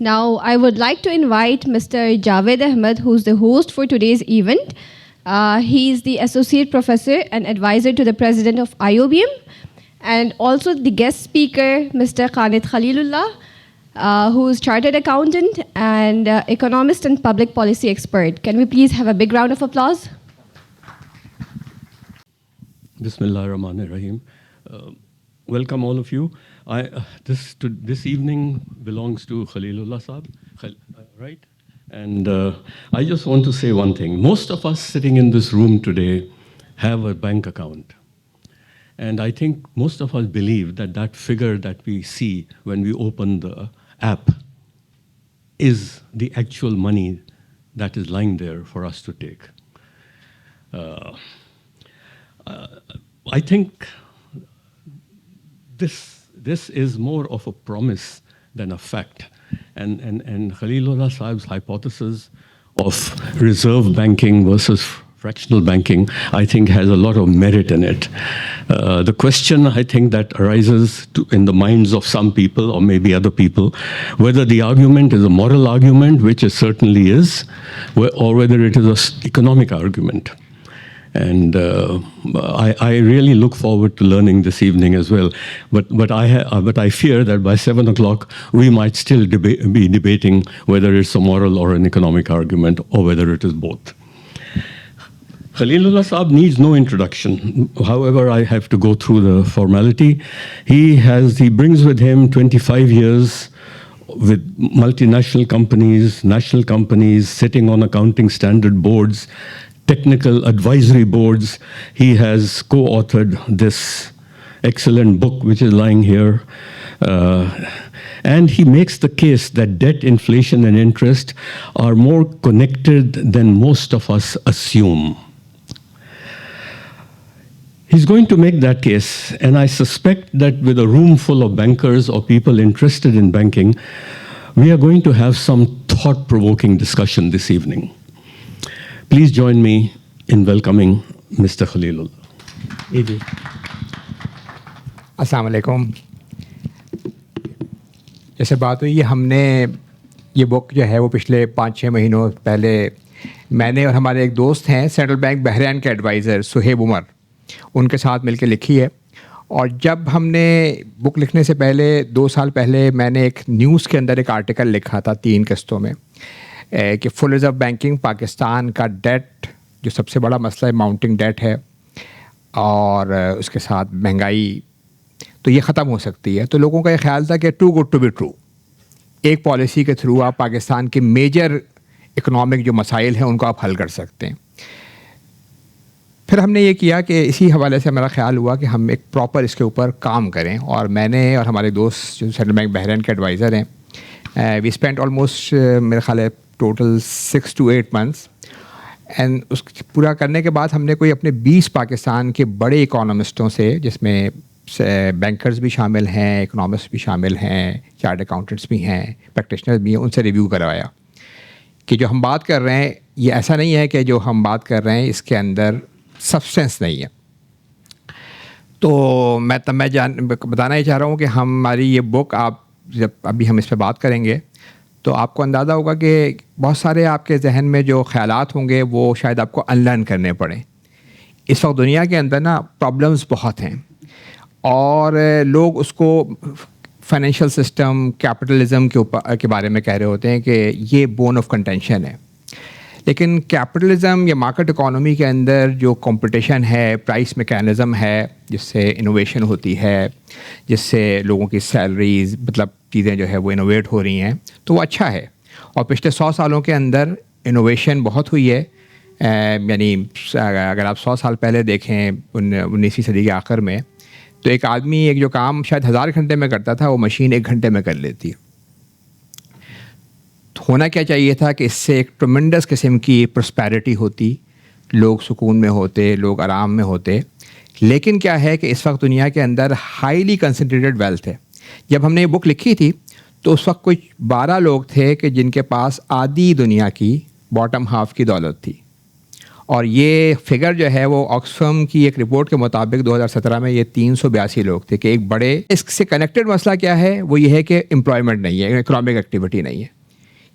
Now, I would like to invite Mr. Javed Ahmed, who's the host for today's event. He is the Associate Professor and Advisor to the President of IOBM, and also the guest speaker, Mr. Khalid Khalilullah, who is Chartered Accountant and Economist and Public Policy Expert. Can we please have a big round of applause? Bismillah ar-Rahman ar-Rahim. Welcome all of you. This evening belongs to Khalilullah Saab, right? And I just want to say one thing. Most of us sitting in this room today have a bank account. And I think most of us believe that that figure that we see when we open the app is the actual money that is lying there for us to take. I think this is more of a promise than a fact. And Khalilullah Saab's hypothesis of reserve banking versus fractional banking, I think, has a lot of merit in it. The question, I think, that arises in the minds of some people, or maybe other people, whether the argument is a moral argument, which it certainly is, or whether it is an economic argument. And I really look forward to learning this evening as well. But I fear that by 7 o'clock, we might still be debating whether it's a moral or an economic argument, or whether it is both. Khalilullah Saab needs no introduction. However, I have to go through the formality. He brings with him 25 years with multinational companies, national companies, sitting on accounting standard boards, technical advisory boards. He has co-authored this excellent book, which is lying here. And he makes the case that debt, inflation, and interest are more connected than most of us assume. He's going to make that case, and I suspect that with a room full of bankers or people interested in banking, we are going to have some thought-provoking discussion this evening. Please join me in welcoming Mr. Khalilullah. السلام علیکم. جیسے بات ہوئی ہم نے یہ بک جو ہے وہ پچھلے 5-6 مہینوں پہلے میں نے اور ہمارے ایک دوست ہیں سینٹرل بینک بحرین کے ایڈوائزر صہیب عمر، ان کے ساتھ مل کے لکھی ہے. اور جب ہم نے بک لکھنے سے پہلے 2 سال پہلے میں نے ایک نیوز کے اندر ایک آرٹیکل لکھا تھا 3 قسطوں میں کہ فل ریزرو بینکنگ پاکستان کا ڈیٹ جو سب سے بڑا مسئلہ ہے، ماؤنٹنگ ڈیٹ ہے، اور اس کے ساتھ مہنگائی، تو یہ ختم ہو سکتی ہے. تو لوگوں کا یہ خیال تھا کہ too good to be true, ایک پالیسی کے تھرو آپ پاکستان کے میجر اکنامک جو مسائل ہیں ان کو آپ حل کر سکتے ہیں. پھر ہم نے یہ کیا کہ اسی حوالے سے میرا خیال ہوا کہ ہم ایک پراپر اس کے اوپر کام کریں، اور میں نے اور ہمارے دوست جو سینٹرل بینک بحرین کے ایڈوائزر ہیں، وی اسپینڈ آلموسٹ میرے خیال ہے ٹوٹل 6 to 8 months. اینڈ اس پورا کرنے کے بعد ہم نے کوئی اپنے 20 پاکستان کے بڑے اکانومسٹوں سے، جس میں بینکرز بھی شامل ہیں، اکنامسٹ بھی شامل ہیں، چارٹ اکاؤنٹنٹس بھی ہیں، پریکٹیشنرز بھی ہیں، ان سے ریویو کروایا کہ جو ہم بات کر رہے ہیں یہ ایسا نہیں ہے کہ جو ہم بات کر رہے ہیں اس کے اندر سبسٹینس نہیں ہے. تو میں بتانا ہی چاہ رہا ہوں کہ ہماری یہ بک، آپ جب ابھی ہم اس پہ بات کریں گے تو آپ کو اندازہ ہوگا کہ بہت سارے آپ کے ذہن میں جو خیالات ہوں گے وہ شاید آپ کو انلرن کرنے پڑیں. اس وقت دنیا کے اندر نا پرابلمس بہت ہیں، اور لوگ اس کو فائنینشیل سسٹم، کیپٹلزم کے بارے میں کہہ رہے ہوتے ہیں کہ یہ بون آف کنٹینشن ہے. لیکن کیپٹلزم یا مارکیٹ اکانومی کے اندر جو کمپٹیشن ہے، پرائس میکینزم ہے، جس سے انوویشن ہوتی ہے، جس سے لوگوں کی سیلریز، مطلب چیزیں جو ہے وہ انوویٹ ہو رہی ہیں، تو وہ اچھا ہے. اور پچھلے 100 سالوں کے اندر انوویشن بہت ہوئی ہے. یعنی اگر آپ 100 سال پہلے دیکھیں 19ویں صدی کے آخر میں، تو ایک آدمی ایک جو کام شاید 1000 گھنٹے میں کرتا تھا وہ مشین 1 گھنٹے میں کر لیتی ہے. ہونا کیا چاہیے تھا کہ اس سے ایک ٹرمنڈس قسم کی پراسپیرٹی ہوتی، لوگ سکون میں ہوتے، لوگ آرام میں ہوتے. لیکن کیا ہے کہ اس وقت دنیا کے اندر ہائیلی کنسنٹریٹڈ ویلتھ ہے. جب ہم نے یہ بک لکھی تھی تو اس وقت کچھ 12 لوگ تھے کہ جن کے پاس آدھی دنیا کی باٹم ہاف کی دولت تھی، اور یہ فگر جو ہے وہ آکسفم کی ایک رپورٹ کے مطابق 2017 میں یہ 382 لوگ تھے کہ ایک بڑے. اس سے کنیکٹڈ مسئلہ کیا ہے وہ یہ ہے کہ امپلائمنٹ نہیں ہے, اکنامک ایکٹیویٹی نہیں ہے.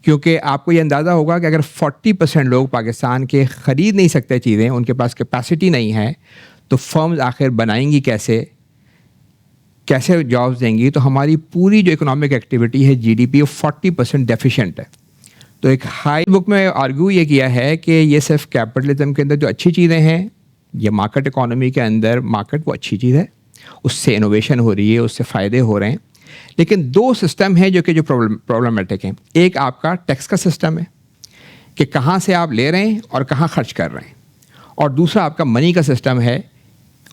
کیونکہ آپ کو یہ اندازہ ہوگا کہ اگر 40% لوگ پاکستان کے خرید نہیں سکتے چیزیں, ان کے پاس کیپیسٹی نہیں ہے, تو فرمز آخر بنائیں گی کیسے جابس دیں گی؟ تو ہماری پوری جو اکنامک ایکٹیویٹی ہے جی ڈی پی 40% ڈیفیشینٹ ہے. تو ایک ہائی بک میں آرگیو یہ کیا ہے کہ یہ صرف کیپٹلزم کے اندر جو اچھی چیزیں ہیں, یہ مارکیٹ اکانومی کے اندر مارکیٹ وہ اچھی چیز ہے, اس سے انوویشن ہو رہی ہے, اس سے فائدے ہو رہے ہیں. لیکن دو سسٹم ہیں جو پرابلمٹک ہیں. ایک آپ کا ٹیکس کا سسٹم ہے کہ کہاں سے آپ لے رہے ہیں اور کہاں خرچ کر رہے ہیں, اور دوسرا آپ کا منی کا سسٹم ہے.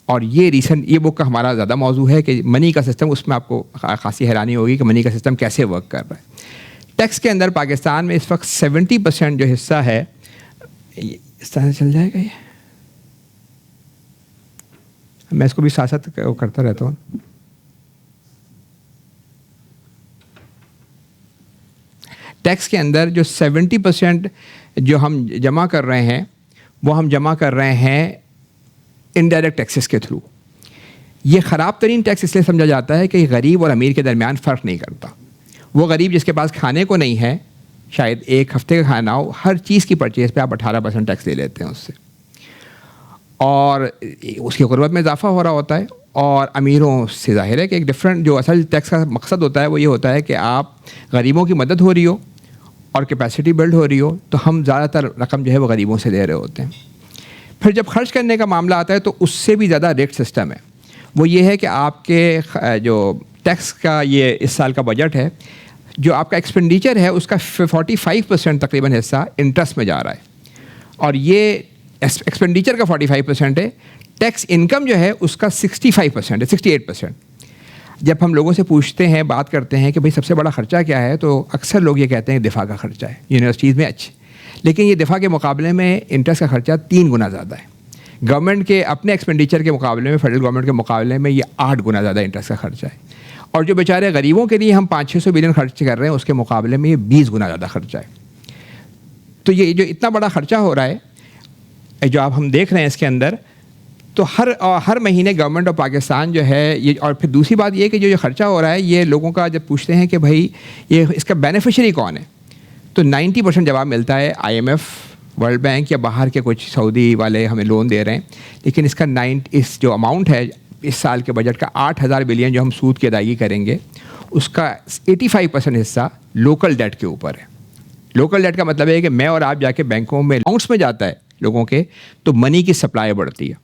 اور یہ ریسنٹ یہ بک کا ہمارا زیادہ موضوع ہے کہ منی کا سسٹم, اس میں آپ کو خاصی حیرانی ہوگی کہ منی کا سسٹم کیسے ورک کر رہا ہے. ٹیکس کے اندر پاکستان میں اس وقت 70% جو حصہ ہے, اس طرح سے چل جائے گا, یہ میں اس کو بھی ساتھ ساتھ کرتا رہتا ہوں. ٹیکس کے اندر جو 70% جو ہم جمع کر رہے ہیں وہ ہم جمع کر رہے ہیں انڈائریکٹ ٹیکسز کے تھرو. یہ خراب ترین ٹیکس اس لیے سمجھا جاتا ہے کہ غریب اور امیر کے درمیان فرق نہیں کرتا. وہ غریب جس کے پاس کھانے کو نہیں ہے, شاید ایک ہفتے کا کھانا ہو, ہر چیز کی پرچیز پہ آپ 18% ٹیکس لے لیتے ہیں اس سے, اور اس کی غربت میں اضافہ ہو رہا ہوتا ہے. اور امیروں سے ظاہر ہے کہ ایک ڈفرینٹ جو اصل ٹیکس کا مقصد ہوتا ہے وہ یہ ہوتا ہے کہ آپ غریبوں کی مدد ہو رہی ہو اور کیپیسٹی بلڈ ہو رہی ہو, تو ہم زیادہ تر رقم جو ہے وہ غریبوں سے لے رہے ہوتے ہیں. پھر جب خرچ کرنے کا معاملہ آتا ہے تو اس سے بھی زیادہ ریٹ سسٹم ہے. وہ یہ ہے کہ آپ کے جو ٹیکس کا یہ اس سال کا بجٹ ہے, جو آپ کا ایکسپینڈیچر ہے اس کا 45% تقریباً حصہ انٹرسٹ میں جا رہا ہے, اور یہ ایکسپینڈیچر کا 45% ہے. ٹیکس انکم جو ہے اس کا 65% ہے, 68%. جب ہم لوگوں سے پوچھتے ہیں, بات کرتے ہیں کہ بھئی سب سے بڑا خرچہ کیا ہے, تو اکثر لوگ یہ کہتے ہیں دفاع کا خرچہ ہے یونیورسٹیز میں. لیکن یہ دفاع کے مقابلے میں انٹرسٹ کا خرچہ 3 گنا زیادہ ہے. گورنمنٹ کے اپنے ایکسپینڈیچر کے مقابلے میں, فیڈرل گورنمنٹ کے مقابلے میں یہ 8 گنا زیادہ انٹرسٹ کا خرچہ ہے. اور جو بیچارے غریبوں کے لیے ہم 500-600 بلین خرچ کر رہے ہیں, اس کے مقابلے میں یہ 20 گنا زیادہ خرچہ ہے. تو یہ جو اتنا بڑا خرچہ ہو رہا ہے جو آپ ہم دیکھ رہے ہیں اس کے اندر, تو ہر مہینے گورنمنٹ آف پاکستان جو ہے یہ. اور پھر دوسری بات یہ کہ جو خرچہ ہو رہا ہے, یہ لوگوں کا جب پوچھتے ہیں کہ بھائی یہ اس کا بینیفیشری کون ہے, تو 90% جواب ملتا ہے IMF, ورلڈ بینک یا باہر کے کچھ سعودی والے ہمیں لون دے رہے ہیں. لیکن اس کا اس جو اماؤنٹ ہے اس سال کے بجٹ کا 8,000 بلین جو ہم سود کی ادائیگی کریں گے, اس کا 85% حصہ لوکل ڈیٹ کے اوپر ہے. لوکل ڈیٹ کا مطلب ہے کہ میں اور آپ جا کے بینکوں میں اکاؤنٹس میں جاتا ہے لوگوں کے, تو منی کی سپلائی بڑھتی ہے,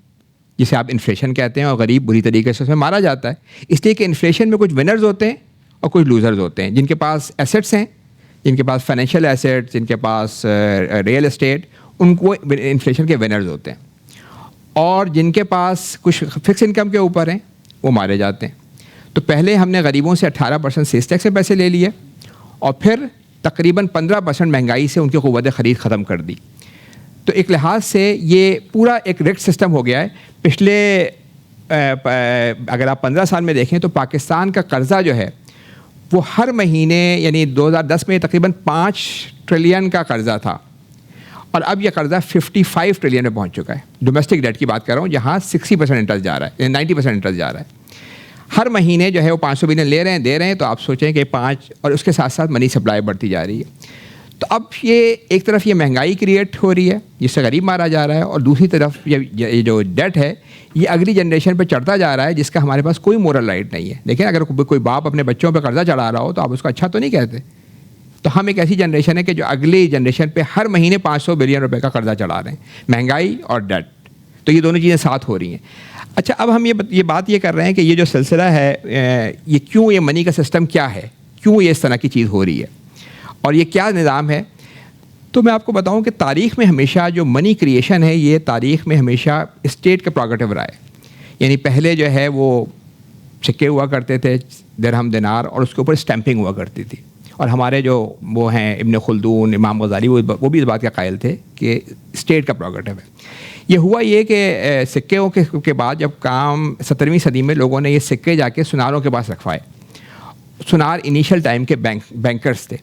جسے آپ انفلیشن کہتے ہیں, اور غریب بری طریقے سے اس میں مارا جاتا ہے. اس لیے کہ انفلیشن میں کچھ ونرز ہوتے ہیں اور کچھ لوزرز ہوتے ہیں. جن کے پاس ایسیٹس ہیں, جن کے پاس فائنینشیل ایسیٹس, جن کے پاس ریئل اسٹیٹ, ان کو انفلیشن کے ونرز ہوتے ہیں. اور جن کے پاس کچھ فکس انکم کے اوپر ہیں وہ مارے جاتے ہیں. تو پہلے ہم نے غریبوں سے 18% سیس ٹیکس سے پیسے لے لیے, اور پھر تقریباً 15% مہنگائی سے ان کی قوت خرید ختم کر دی. تو ایک لحاظ سے یہ پورا ایک ریٹ سسٹم ہو گیا ہے. پچھلے اگر آپ 15 سال میں دیکھیں تو پاکستان کا قرضہ جو ہے وہ ہر مہینے, یعنی 2010 میں تقریباً 5 ٹریلین کا قرضہ تھا, اور اب یہ قرضہ 55 ٹریلین میں پہنچ چکا ہے. ڈومیسٹک ڈیٹ کی بات کر رہا ہوں, جہاں 60% انٹرسٹ جا رہا ہے, 90% انٹرسٹ جا رہا ہے. ہر مہینے جو ہے وہ 500 بلین لے رہے ہیں, دے رہے ہیں. تو آپ سوچیں کہ 5, اور اس کے ساتھ ساتھ منی سپلائی بڑھتی جا رہی ہے. تو اب یہ ایک طرف یہ مہنگائی کریٹ ہو رہی ہے جس سے غریب مارا جا رہا ہے, اور دوسری طرف یہ جو ڈیٹ ہے یہ اگلی جنریشن پہ چڑھتا جا رہا ہے, جس کا ہمارے پاس کوئی مورل رائٹ نہیں ہے. لیکن اگر کوئی باپ اپنے بچوں پہ قرضہ چڑھا رہا ہو تو آپ اس کو اچھا تو نہیں کہتے. تو ہم ایک ایسی جنریشن ہے کہ جو اگلی جنریشن پہ ہر مہینے 500 بلین روپے کا قرضہ چڑھا رہے ہیں, مہنگائی اور ڈیٹ. تو یہ دونوں چیزیں ساتھ ہو رہی ہیں. اچھا, اب ہم یہ بات یہ کر رہے ہیں کہ یہ جو سلسلہ ہے, یہ کیوں, یہ منی کا سسٹم کیا ہے, کیوں یہ اس طرح کی چیز ہو رہی ہے, اور یہ کیا نظام ہے. تو میں آپ کو بتاؤں کہ تاریخ میں ہمیشہ جو منی کریشن ہے, یہ تاریخ میں ہمیشہ اسٹیٹ کا پروگیٹو رہا ہے. یعنی پہلے جو ہے وہ سکے ہوا کرتے تھے, درہم دینار, اور اس کے اوپر اسٹیمپنگ ہوا کرتی تھی. اور ہمارے جو وہ ہیں ابن خلدون, امام غزالی, وہ بھی اس بات کا قائل تھے کہ اسٹیٹ کا پروگیٹو ہے. یہ ہوا یہ کہ سکوں کے بعد جب کام 17ویں صدی میں لوگوں نے یہ سکے جا کے سناروں کے پاس رکھوائے. سنار انیشل ٹائم کے بینکرز تھے.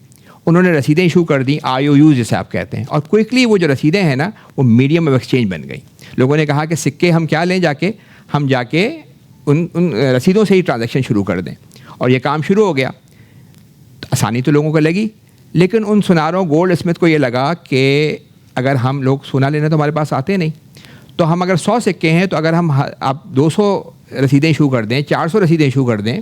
انہوں نے رسیدیں ایشو کر دیں, IOUs جسے آپ کہتے ہیں, اور کوئکلی وہ جو رسیدیں ہیں نا وہ میڈیم آف ایکسچینج بن گئی. لوگوں نے کہا کہ سکے ہم کیا لیں, ہم جا کے ان رسیدوں سے ہی ٹرانزیکشن شروع کر دیں, اور یہ کام شروع ہو گیا. آسانی تو لوگوں کو لگی, لیکن ان سناروں گولڈ اسمتھ کو یہ لگا کہ اگر ہم لوگ سونا لینا تو ہمارے پاس آتے نہیں, تو ہم اگر 100 سکے ہیں تو اگر ہم آپ 200 رسیدیں ایشو کر دیں, 400 رسیدیں ایشو کر دیں,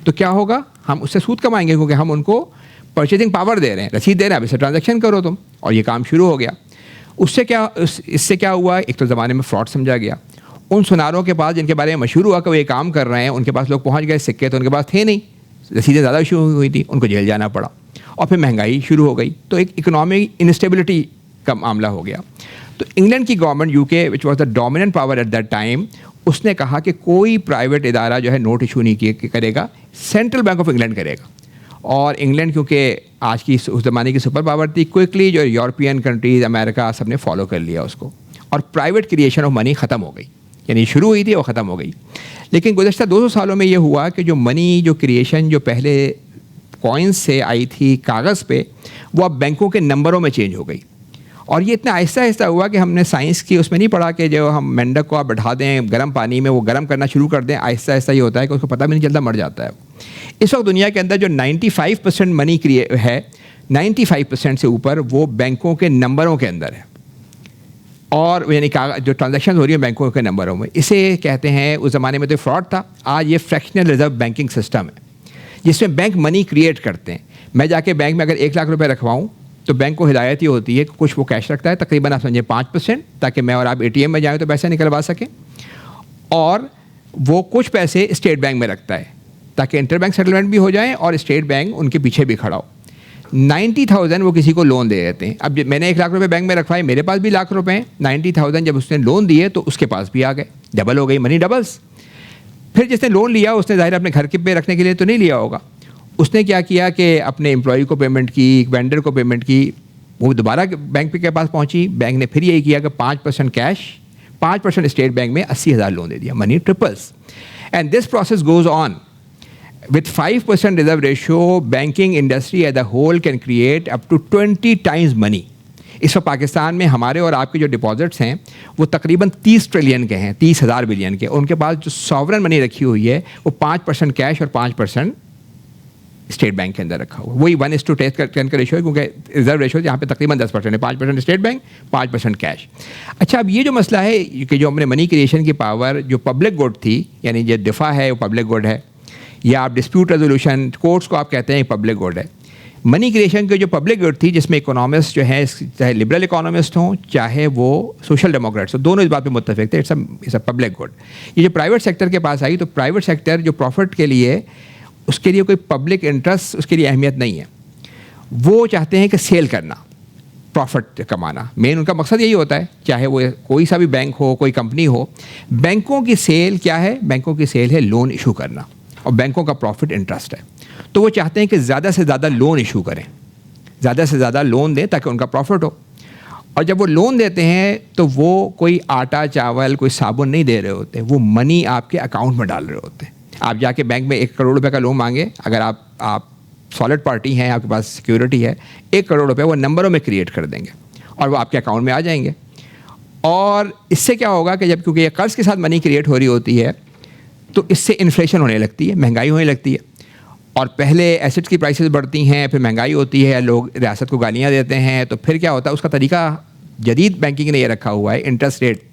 تو کیا ہوگا, ہم اس سے سود کمائیں گے, کیونکہ ہم ان کو پرچیزنگ پاور دے رہے ہیں, رسید دے رہے ہیں, اب اس سے ٹرانزیکشن کرو تم. اور یہ کام شروع ہو گیا. اس سے کیا ہوا, ایک تو زمانے میں فراڈ سمجھا گیا. ان سناروں کے پاس جن کے بارے میں مشہور ہوا کہ وہ یہ کام کر رہے ہیں, ان کے پاس لوگ پہنچ گئے, سکے تو ان کے پاس تھے نہیں, رسیدیں زیادہ ایشو ہوئی تھی, ان کو جیل جانا پڑا, اور پھر مہنگائی شروع ہو گئی, تو ایک اکنامک انسٹیبلٹی کا معاملہ ہو گیا. تو انگلینڈ کی گورنمنٹ, UK وچ was the dominant power at that time, اس نے کہا کہ کوئی پرائیویٹ ادارہ جو ہے نوٹ ایشو نہیں کرے گا, سینٹرل بینک آف انگلینڈ کرے گا. اور انگلینڈ کیونکہ آج کی اس زمانے کی سپر پاور تھی, کوئکلی جو یورپین کنٹریز, امریکہ, سب نے فالو کر لیا اس کو, اور پرائیویٹ کریشن آف منی ختم ہو گئی. یعنی شروع ہوئی تھی وہ ختم ہو گئی. لیکن گزشتہ 200 سالوں میں یہ ہوا کہ جو منی, جو کریشن جو پہلے کوائنس سے آئی تھی کاغذ پہ, وہ اب بینکوں کے نمبروں میں چینج ہو گئی. اور یہ اتنا آہستہ آہستہ ہوا کہ ہم نے سائنس کی اس میں نہیں پڑھا کہ جو ہم مینڈک کو آپ بٹھا دیں گرم پانی میں, وہ گرم کرنا شروع کر دیں, آہستہ آہستہ یہ ہوتا ہے کہ اس کو پتہ بھی نہیں چلتا, مر جاتا ہے. اس وقت دنیا کے اندر جو 95% منی ہے, 95% سے اوپر وہ بینکوں کے نمبروں کے اندر ہے, اور یعنی جو ٹرانزیکشن ہو رہی ہیں بینکوں کے نمبروں میں. اسے کہتے ہیں, اس زمانے میں تو فراڈ تھا, آج یہ فریکشنل ریزرو بینکنگ سسٹم ہے, جس میں بینک منی کریٹ کرتے ہیں. میں جا کے بینک میں اگر 1 لاکھ روپے رکھواؤں تو بینک کو ہدایت یہ ہوتی ہے کہ کچھ وہ کیش رکھتا ہے, تقریباً آپ سمجھیں 5%, تاکہ میں اور آپ ATM میں جائیں تو پیسے نکلوا سکیں, اور وہ کچھ پیسے اسٹیٹ بینک میں رکھتا ہے تاکہ انٹر بینک سیٹلمنٹ بھی ہو جائیں اور اسٹیٹ بینک ان کے پیچھے بھی کھڑا ہو. 90,000 وہ کسی کو لون دے دیتے ہیں. اب میں نے 1 لاکھ روپے بینک میں رکھوائے, میرے پاس بھی لاکھ روپے ہیں, 90,000 جب اس نے لون دیے تو اس کے پاس بھی آ گئے, ڈبل ہو گئی, منی ڈبلس. پھر جس نے لون لیا اس نے ظاہر اپنے گھر کے پہ رکھنے کے لیے تو نہیں لیا ہوگا, اس نے کیا کیا کہ اپنے امپلائی کو پیمنٹ کی, وینڈر کو پیمنٹ کی, وہ دوبارہ بینک کے پاس پہنچی, بینک نے پھر یہی کیا کہ 5% کیش, 5% اسٹیٹ بینک میں 80,000 لون دے دیا, money triples. And this process goes on. With 5% reserve ratio, banking industry as a whole can create up to 20 times money. اس وقت پاکستان میں ہمارے اور آپ کے جو ڈپازٹس ہیں وہ تقریباً 30 ٹریلین کے ہیں, 30,000 بلین کے. ان کے پاس جو ساورن منی رکھی ہوئی ہے وہ 5% کیش اور 5% اسٹیٹ بینک کے اندر رکھا ہوا ہے. وہی 1:10 کا ریشو ہے, کیونکہ ریزرو ریشو یہاں پہ تقریباً 10% ہے, 5% اسٹیٹ بینک, 5% کیش. اچھا, اب یہ جو مسئلہ ہے کہ جو ہم نے منی کریشن کی پاور جو پبلک گڈ تھی, یعنی جو دفاع ہے وہ پبلک گڈ ہے, یا آپ ڈسپیوٹ ریزولوشن کورٹس کو آپ کہتے ہیں پبلک گڈ ہے. منی کریشن کے جو پبلک گڈ تھی, جس میں اکانومسٹ جو ہیں, چاہے لبرل اکانومسٹ ہوں چاہے وہ سوشل ڈیموکریٹس ہوں, دونوں اس بات پہ متفق تھے, اٹس اے پبلک گڈ. یہ جو پرائیویٹ سیکٹر کے پاس آئی, تو پرائیویٹ سیکٹر جو پروفٹ کے لیے, اس کے لیے کوئی پبلک انٹرسٹ اس کے لیے اہمیت نہیں ہے. وہ چاہتے ہیں کہ سیل کرنا, پروفٹ کمانا, مین ان کا مقصد یہی ہوتا ہے, چاہے وہ کوئی سا بھی بینک ہو, کوئی کمپنی ہو. بینکوں کی سیل کیا ہے, بینکوں کی سیل ہے لون ایشو کرنا, اور بینکوں کا پروفٹ انٹرسٹ ہے. تو وہ چاہتے ہیں کہ زیادہ سے زیادہ لون ایشو کریں, زیادہ سے زیادہ لون دیں تاکہ ان کا پروفٹ ہو. اور جب وہ لون دیتے ہیں تو وہ کوئی آٹا چاول, کوئی صابن نہیں دے رہے ہوتے, وہ منی آپ کے اکاؤنٹ میں ڈال رہے ہوتے ہیں. آپ جا کے بینک میں 1 کروڑ روپے کا لون مانگے, اگر آپ سالڈ پارٹی ہیں, آپ کے پاس سیکیورٹی ہے, 1 کروڑ روپے وہ نمبروں میں کریٹ کر دیں گے اور وہ آپ کے اکاؤنٹ میں آ جائیں گے. اور اس سے کیا ہوگا کہ جب, کیونکہ یہ قرض کے ساتھ منی کریٹ ہو رہی ہوتی ہے, تو اس سے انفلیشن ہونے لگتی ہے, مہنگائی ہونے لگتی ہے, اور پہلے ایسٹس کی پرائسز بڑھتی ہیں, پھر مہنگائی ہوتی ہے, لوگ ریاست کو گالیاں دیتے ہیں. تو پھر کیا ہوتا ہے, اس کا طریقہ جدید بینکنگ نے یہ رکھا ہوا ہے, انٹرسٹ ریٹ.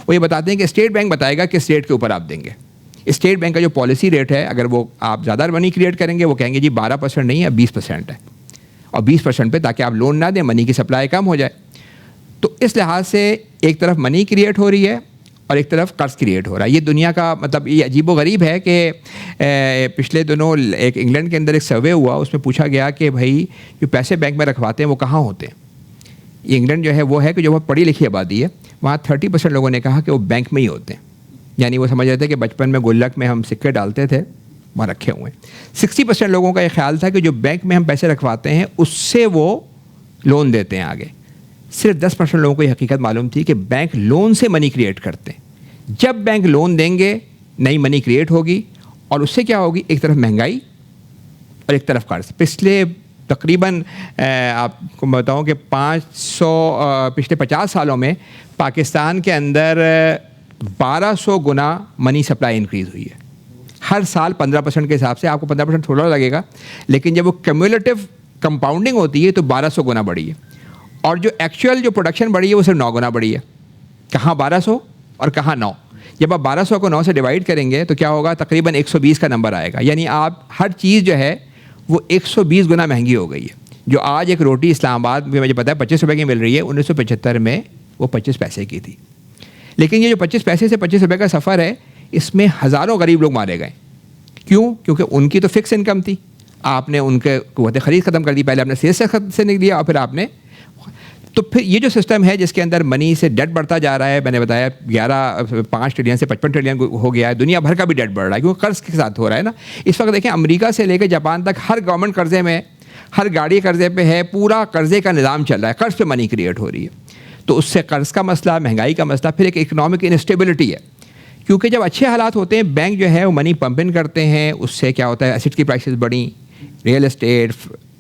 وہ یہ بتاتے ہیں کہ اسٹیٹ بینک بتائے گا کس ریٹ کے اوپر آپ دیں گے. اسٹیٹ بینک کا جو پالیسی ریٹ ہے, اگر وہ آپ زیادہ منی کریٹ کریں گے, وہ کہیں گے جی 12% نہیں ہے, 20% ہے, اور 20% پہ تاکہ آپ لون نہ دیں, منی کی سپلائی کم ہو جائے. تو اس لحاظ سے ایک طرف منی کریٹ ہو رہی ہے اور ایک طرف قرض کریٹ ہو رہا ہے. یہ دنیا کا مطلب یہ عجیب و غریب ہے کہ پچھلے دنوں ایک انگلینڈ کے اندر ایک سروے ہوا, اس میں پوچھا گیا کہ بھائی جو پیسے بینک میں رکھواتے ہیں وہ کہاں ہوتے ہیں. یہ انگلینڈ جو ہے وہ ہے کہ جو بہت پڑھی لکھی آبادی ہے, وہاں 30% لوگوں نے کہا کہ وہ بینک میں ہی ہوتے ہیں. یعنی وہ سمجھ رہے تھے کہ بچپن میں گلک میں ہم سکے ڈالتے تھے, وہاں رکھے ہوئے ہیں. 60% لوگوں کا یہ خیال تھا کہ جو بینک میں ہم پیسے رکھواتے ہیں اس سے وہ لون دیتے ہیں آگے. صرف 10% لوگوں کو یہ حقیقت معلوم تھی کہ بینک لون سے منی کریٹ کرتے ہیں. جب بینک لون دیں گے نئی منی کریٹ ہوگی, اور اس سے کیا ہوگی, ایک طرف مہنگائی اور ایک طرف قرض. پچھلے تقریباً آپ کو بتاؤں کہ 500 پچھلے 50 سالوں میں پاکستان کے اندر 1200 گنا منی سپلائی انکریز ہوئی ہے. ہر سال 15% کے حساب سے. آپ کو 15% تھوڑا لگے گا, لیکن جب وہ کیمولیٹو کمپاؤنڈنگ ہوتی ہے تو 1200 گنا بڑھی ہے. اور جو ایکچوئل جو پروڈکشن بڑھی ہے وہ صرف 9 گنا بڑھی ہے. کہاں 1200 اور کہاں 9. جب آپ 1200 کو 9 سے ڈیوائڈ کریں گے تو کیا ہوگا, تقریباً 120 کا نمبر آئے گا. یعنی آپ ہر چیز جو ہے وہ 120 گنا مہنگی ہو گئی ہے. جو آج ایک روٹی اسلام آباد میں مجھے پتا ہے 25 روپے کی مل رہی ہے, 1975 میں وہ 25 پیسے کی تھی. لیکن یہ جو 25 پیسے سے 25 روپے کا سفر ہے, اس میں ہزاروں غریب لوگ مارے گئے. کیوں؟ کیونکہ ان کی تو فکس انکم تھی. آپ نے ان کے قوت خرید ختم کر دی. پہلے آپ نے سیل سے نہیں دیا اور پھر آپ نے, تو پھر یہ جو سسٹم ہے جس کے اندر منی سے ڈیٹ بڑھتا جا رہا ہے, میں نے بتایا 5 ٹریلین سے 55 ٹریلین ہو گیا ہے. دنیا بھر کا بھی ڈیٹ بڑھ رہا ہے کیونکہ قرض کے ساتھ ہو رہا ہے نا. اس وقت دیکھیں امریکہ سے لے کے جاپان تک ہر گورنمنٹ قرضے میں, ہر گاڑی قرضے پہ ہے. پورا قرضے کا نظام چل رہا ہے, قرض پہ منی کریٹ ہو رہی ہے. تو اس سے قرض کا مسئلہ, مہنگائی کا مسئلہ, پھر ایک اکنامک انسٹیبلٹی ہے. کیونکہ جب اچھے حالات ہوتے ہیں بینک جو ہے وہ منی پمپ ان کرتے ہیں, اس سے کیا ہوتا ہے, ایسٹ کی پرائسز بڑھیں, ریئل اسٹیٹ,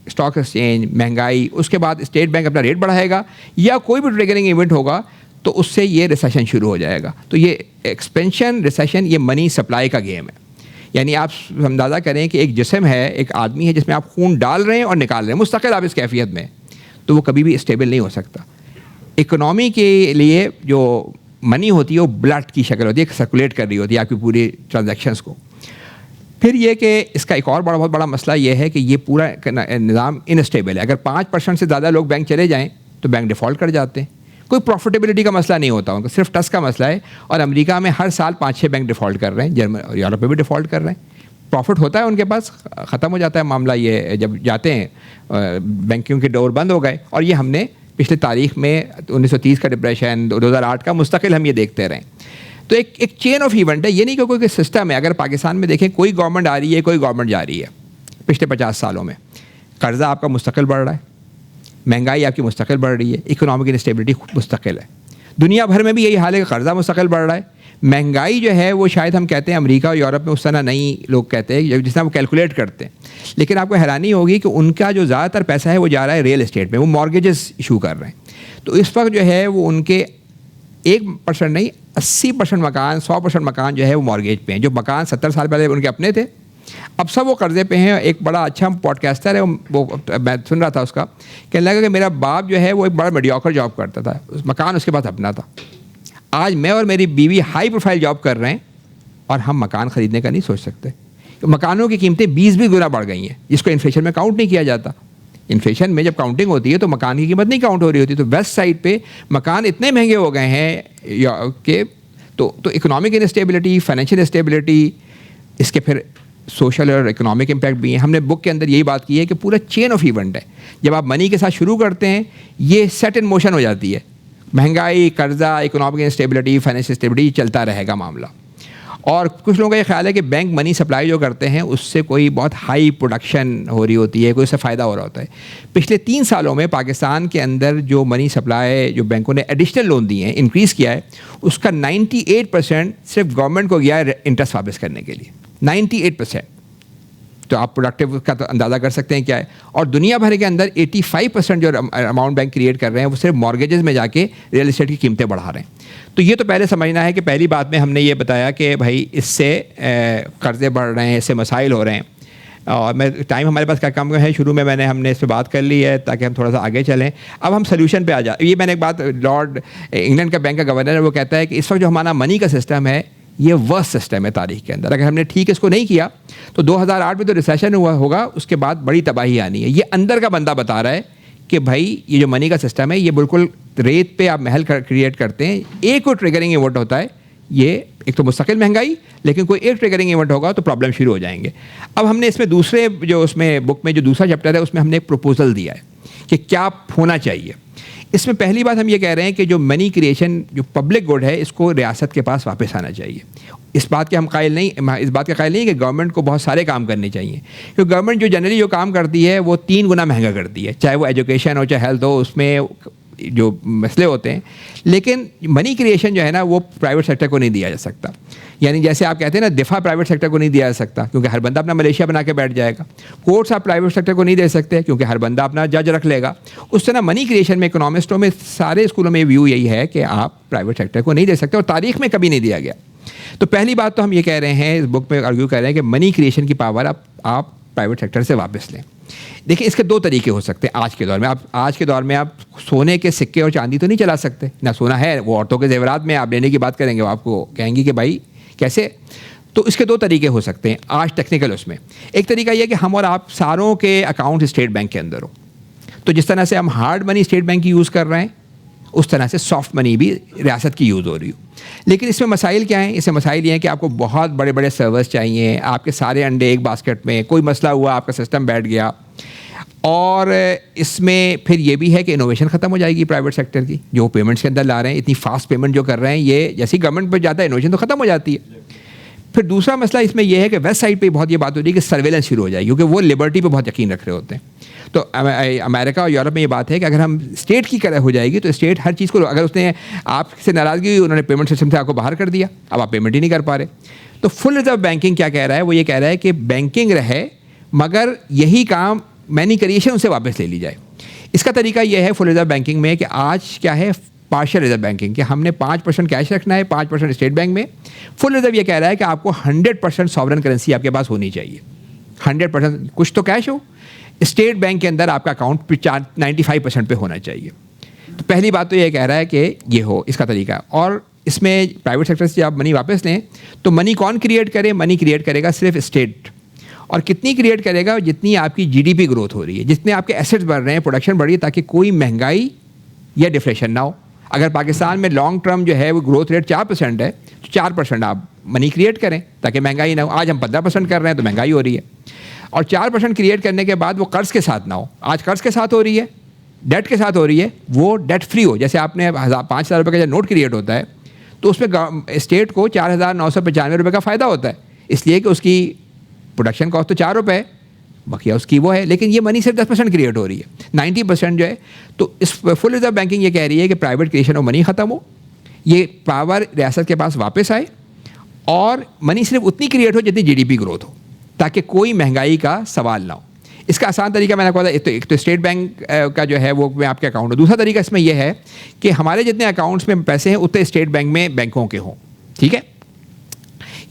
اسٹاک ایکسچینج, مہنگائی, اس کے بعد اسٹیٹ بینک اپنا ریٹ بڑھائے گا یا کوئی بھی ٹریگرنگ ایونٹ ہوگا تو اس سے یہ ریسیشن شروع ہو جائے گا. تو یہ ایکسپینشن ریسیشن یہ منی سپلائی کا گیم ہے. یعنی آپ اندازہ کریں کہ ایک جسم ہے, ایک آدمی ہے جس میں آپ خون ڈال رہے ہیں اور نکال رہے ہیں مستقل آپ اس کیفیت میں, تو وہ کبھی بھی اسٹیبل نہیں ہو سکتا. اکنامی کے لیے جو منی ہوتی ہے وہ بلڈ کی شکل ہوتی ہے, سرکولیٹ کر رہی ہوتی ہے آپ کی پوری ٹرانزیکشنس کو. پھر یہ کہ اس کا ایک اور بہت بڑا مسئلہ یہ ہے کہ یہ پورا نظام انسٹیبل ہے. اگر 5% سے زیادہ لوگ بینک چلے جائیں تو بینک ڈیفالٹ کر جاتے ہیں. کوئی پروفیٹیبلٹی کا مسئلہ نہیں ہوتا ان کو, صرف ٹس کا مسئلہ ہے. اور امریکہ میں ہر سال 5-6 بینک ڈیفالٹ کر رہے ہیں, جرمن اور یورپ میں بھی ڈیفالٹ کر رہے ہیں. پروفٹ ہوتا ہے ان کے پاس, ختم ہو جاتا ہے معاملہ. یہ جب جاتے ہیں بینکنگ کے ڈور بند ہو گئے. اور یہ ہم نے پچھلے تاریخ میں 1930 کا ڈپریشن, 2008 کا مستقل ہم یہ دیکھتے رہے. تو ایک چین آف ایونٹ ہے. یہ نہیں کہ کوئی سسٹم ہے. اگر پاکستان میں دیکھیں کوئی گورنمنٹ آ رہی ہے, کوئی گورنمنٹ جا رہی ہے, پچھلے 50 سالوں میں قرضہ آپ کا مستقل بڑھ رہا ہے, مہنگائی آپ کی مستقل بڑھ رہی ہے, اکنامک انسٹیبلٹی مستقل ہے. دنیا بھر میں بھی یہی حال ہے کہ قرضہ مستقل بڑھ رہا ہے. مہنگائی جو ہے وہ شاید ہم کہتے ہیں امریکہ اور یورپ میں اس طرح نہیں لوگ کہتے ہیں جس طرح وہ کیلکولیٹ کرتے ہیں. لیکن آپ کو حیرانی ہوگی کہ ان کا جو زیادہ تر پیسہ ہے وہ جا رہا ہے ریئل اسٹیٹ میں, وہ مارگیجز ایشو کر رہے ہیں. تو اس وقت جو ہے وہ ان کے 1% نہیں 80% مکان, 100% مکان جو ہے وہ مارگیج پہ ہیں. جو مکان 70 سال پہلے ان کے اپنے تھے اب سب وہ قرضے پہ ہیں. ایک بڑا اچھا پوڈ کاسٹر ہے, وہ میں سن رہا تھا اس کا, کہنے لگا کہ میرا باپ جو ہے وہ ایک بڑا میڈیوکر جاب کرتا تھا, مکان اس کے پاس اپنا تھا. آج میں اور میری بیوی ہائی پروفائل جاب کر رہے ہیں اور ہم مکان خریدنے کا نہیں سوچ سکتے. مکانوں کی قیمتیں 20 گنا بڑھ گئی ہیں, جس کو انفلیشن میں کاؤنٹ نہیں کیا جاتا. انفلیشن میں جب کاؤنٹنگ ہوتی ہے تو مکان کی قیمت نہیں کاؤنٹ ہو رہی ہوتی. تو ویسٹ سائڈ پہ مکان اتنے مہنگے ہو گئے ہیں کہ تو اکنامک انسٹیبلٹی, فائنینشیل انسٹیبلٹی, اس کے پھر سوشل اور اکنامک امپیکٹ بھی ہیں. ہم نے بک کے اندر یہی بات کی ہے کہ پورا چین آف ایونٹ ہے. جب آپ منی کے ساتھ شروع کرتے ہیں یہ سیٹ ان موشن ہو جاتی ہے. مہنگائی, قرضہ, اکنامک انسٹیبلٹی, فائنینشیل انسٹیبلٹی چلتا رہے گا معاملہ. اور کچھ لوگوں کا یہ خیال ہے کہ بینک منی سپلائی جو کرتے ہیں اس سے کوئی بہت ہائی پروڈکشن ہو رہی ہوتی ہے, کوئی اس سے فائدہ ہو رہا ہوتا ہے. پچھلے 3 سالوں میں پاکستان کے اندر جو منی سپلائی جو بینکوں نے ایڈیشنل لون دیے ہیں, انکریز کیا ہے, اس کا 98% صرف گورنمنٹ کو گیا ہے انٹرسٹ واپس کرنے کے لیے. 98%. تو آپ پروڈکٹیو کا تو اندازہ کر سکتے ہیں کیا ہے. اور دنیا بھر کے اندر 85% جو اماؤنٹ بینک کریٹ کر رہے ہیں وہ صرف مارگیجز میں جا کے ریئل اسٹیٹ کی قیمتیں بڑھا رہے ہیں. تو یہ تو پہلے سمجھنا ہے کہ پہلی بات میں ہم نے یہ بتایا کہ بھائی اس سے قرضے بڑھ رہے ہیں, اس سے مسائل ہو رہے ہیں. اور میں ٹائم ہمارے پاس کم ہے, شروع میں نے ہم نے اس پہ بات کر لی ہے تاکہ ہم تھوڑا سا آگے چلیں. اب ہم سلیوشن پہ آ جائیں. یہ میں نے ایک بات, لارڈ انگلینڈ کا بینک کا گورنر ہے, وہ کہتا ہے کہ اس وقت جو ہمارا منی کا سسٹم ہے یہ ورسٹ سسٹم ہے تاریخ کے اندر. اگر ہم نے ٹھیک اس کو نہیں کیا تو 2008 میں تو ریسیشن ہوا ہوگا, اس کے بعد بڑی تباہی آنی ہے. یہ اندر کا بندہ بتا رہا ہے کہ بھائی یہ جو منی کا سسٹم ہے یہ بالکل ریت پہ آپ محل کریٹ کرتے ہیں. ایک کوئی ٹریگرنگ ایونٹ ہوتا ہے, یہ ایک تو مستقل مہنگائی, لیکن کوئی ایک ٹریگرنگ ایونٹ ہوگا تو پرابلم شروع ہو جائیں گے. اب ہم نے اس میں دوسرے جو اس میں بک میں جو دوسرا چیپٹر ہے اس میں ہم نے ایک پروپوزل دیا ہے کہ کیا ہونا چاہیے. اس میں پہلی بات ہم یہ کہہ رہے ہیں کہ جو منی کریشن جو پبلک گڈ ہے اس کو ریاست کے پاس واپس آنا چاہیے. اس بات کے ہم قائل نہیں, اس بات کے قائل نہیں کہ گورنمنٹ کو بہت سارے کام کرنے چاہیے, کیونکہ گورنمنٹ جو جنرلی جو کام کرتی ہے وہ 3 گنا مہنگا کرتی ہے, چاہے وہ ایجوکیشن ہو چاہے ہیلتھ ہو. اس میں جو مسئلے ہوتے ہیں. لیکن منی کریشن جو ہے نا وہ پرائیویٹ سیکٹر کو نہیں دیا جا سکتا. یعنی جیسے آپ کہتے ہیں نا دفاع پرائیویٹ سیکٹر کو نہیں دیا جا سکتا کیونکہ ہر بندہ اپنا ملیشیا بنا کے بیٹھ جائے گا. کورٹس آپ پرائیویٹ سیکٹر کو نہیں دے سکتے کیونکہ ہر بندہ اپنا جج رکھ لے گا. اس طرح منی کریشن میں اکنامسٹوں میں سارے اسکولوں میں ویو یہی ہے کہ آپ پرائیویٹ سیکٹر کو نہیں دے سکتے اور تاریخ میں کبھی نہیں دیا گیا. تو پہلی بات تو ہم یہ کہہ رہے ہیں اس بک میں آرگیو کر رہے ہیں کہ منی کریشن کی پاور آپ پرائیویٹ سیکٹر سے واپس لیں. دیکھیں اس کے دو طریقے ہو سکتے ہیں آج کے دور میں آپ سونے کے سکے اور چاندی تو نہیں چلا سکتے. نہ سونا ہے, وہ عورتوں کے زیورات میں آپ لینے کی بات کریں گے وہ آپ کو کہیں گی کہ بھائی کیسے. تو اس کے دو طریقے ہو سکتے ہیں آج ٹیکنیکل اس میں. ایک طریقہ یہ کہ ہم اور آپ ساروں کے اکاؤنٹ اسٹیٹ بینک کے اندر ہو. تو جس طرح سے ہم ہارڈ منی اسٹیٹ بینک کی یوز کر رہے ہیں اس طرح سے سافٹ منی بھی ریاست کی یوز ہو رہی ہو. لیکن اس میں مسائل کیا ہیں؟ اس میں مسائل یہ ہیں کہ آپ کو بہت بڑے بڑے سرورز چاہیے, آپ کے سارے انڈے ایک باسکٹ میں, کوئی مسئلہ ہوا آپ کا سسٹم بیٹھ گیا. اور اس میں پھر یہ بھی ہے کہ انوویشن ختم ہو جائے گی پرائیویٹ سیکٹر کی, جو پیمنٹس کے اندر لا رہے ہیں اتنی فاسٹ پیمنٹ جو کر رہے ہیں, یہ جیسی گورنمنٹ پہ جاتا ہے انوویشن تو ختم ہو جاتی ہے. پھر دوسرا مسئلہ اس میں یہ ہے کہ ویسٹ سائڈ پہ بہت یہ بات ہو رہی ہے کہ سرویلنس شروع ہو جائے گی کیونکہ وہ لبرٹی پہ بہت یقین رکھ رہے ہوتے ہیں. تو امریکہ اور یورپ میں یہ بات ہے کہ اگر ہم اسٹیٹ کی ہو جائے گی تو اسٹیٹ ہر چیز کو, اگر اس نے آپ سے ناراضگی ہوئی انہوں نے پیمنٹ سسٹم سے آپ کو باہر کر دیا, اب آپ پیمنٹ ہی نہیں کر پا رہے. تو فل ریزرو بینکنگ کیا کہہ رہا ہے؟ وہ یہ کہہ رہا ہے کہ بینکنگ رہے مگر یہی کام منی کریشن سے واپس لے لی جائے. اس کا طریقہ یہ ہے فل ریزرو بینکنگ میں کہ آج کیا ہے پارشل ریزرو بینکنگ کہ ہم نے 5% کیش رکھنا ہے, 5% اسٹیٹ بینک میں. فل ریزرو یہ کہہ رہا ہے کہ آپ کو 100% ساورن کرنسی آپ کے پاس ہونی چاہیے. 100% کچھ تو کیش ہو, اسٹیٹ بینک کے اندر آپ کا اکاؤنٹ 95% پہ ہونا چاہیے. تو پہلی بات تو یہ کہہ رہا ہے کہ یہ ہو اس کا طریقہ. اور اس میں پرائیویٹ سیکٹر سے آپ منی واپس لیں تو منی کون کریٹ کرے؟ منی کریٹ کرے گا صرف اسٹیٹ. اور کتنی کریٹ کرے گا؟ جتنی آپ کی جی ڈی پی گروتھ ہو رہی ہے, جتنے آپ کے ایسٹس بڑھ رہے ہیں, پروڈکشن بڑھ رہی ہے, تاکہ کوئی مہنگائی یا ڈفلیشن نہ ہو. اگر پاکستان میں لانگ ٹرم جو ہے وہ گروتھ ریٹ 4% ہے تو 4% آپ منی کریٹ کریں تاکہ مہنگائی نہ ہو. آج ہم 15% کر رہے ہیں تو مہنگائی ہو رہی ہے. اور 4% کریٹ کرنے کے بعد وہ قرض کے ساتھ نہ ہو. آج قرض کے ساتھ ہو رہی ہے, ڈیٹ کے ساتھ ہو رہی ہے, وہ ڈیٹ فری ہو. جیسے آپ نے 5,000 روپے کا جو نوٹ کریٹ ہوتا ہے تو اس میں اسٹیٹ کو 4,995 روپے کا فائدہ ہوتا ہے, اس لیے کہ اس کی پروڈکشن کاسٹ تو 4 روپے ہے, بقیہ اس کی وہ ہے. لیکن یہ منی صرف 10% کریٹ ہو رہی ہے, 90% جو ہے. تو اس فل ریزرو بینکنگ یہ کہہ رہی ہے کہ پرائیویٹ کریشن اور منی ختم ہو, یہ پاور ریاست کے پاس واپس آئے, اور منی صرف اتنی کریٹ ہو جتنی جی ڈی پی گروتھ ہو, تاکہ کوئی مہنگائی کا سوال نہ ہو. اس کا آسان طریقہ میں نے کہا تھا, ایک تو اسٹیٹ بینک کا جو ہے وہ میں آپ کے اکاؤنٹ ہو. دوسرا طریقہ اس میں یہ ہے کہ ہمارے جتنے اکاؤنٹس میں پیسے ہیں اتنے اسٹیٹ بینک میں بینکوں کے ہوں. ٹھیک ہے,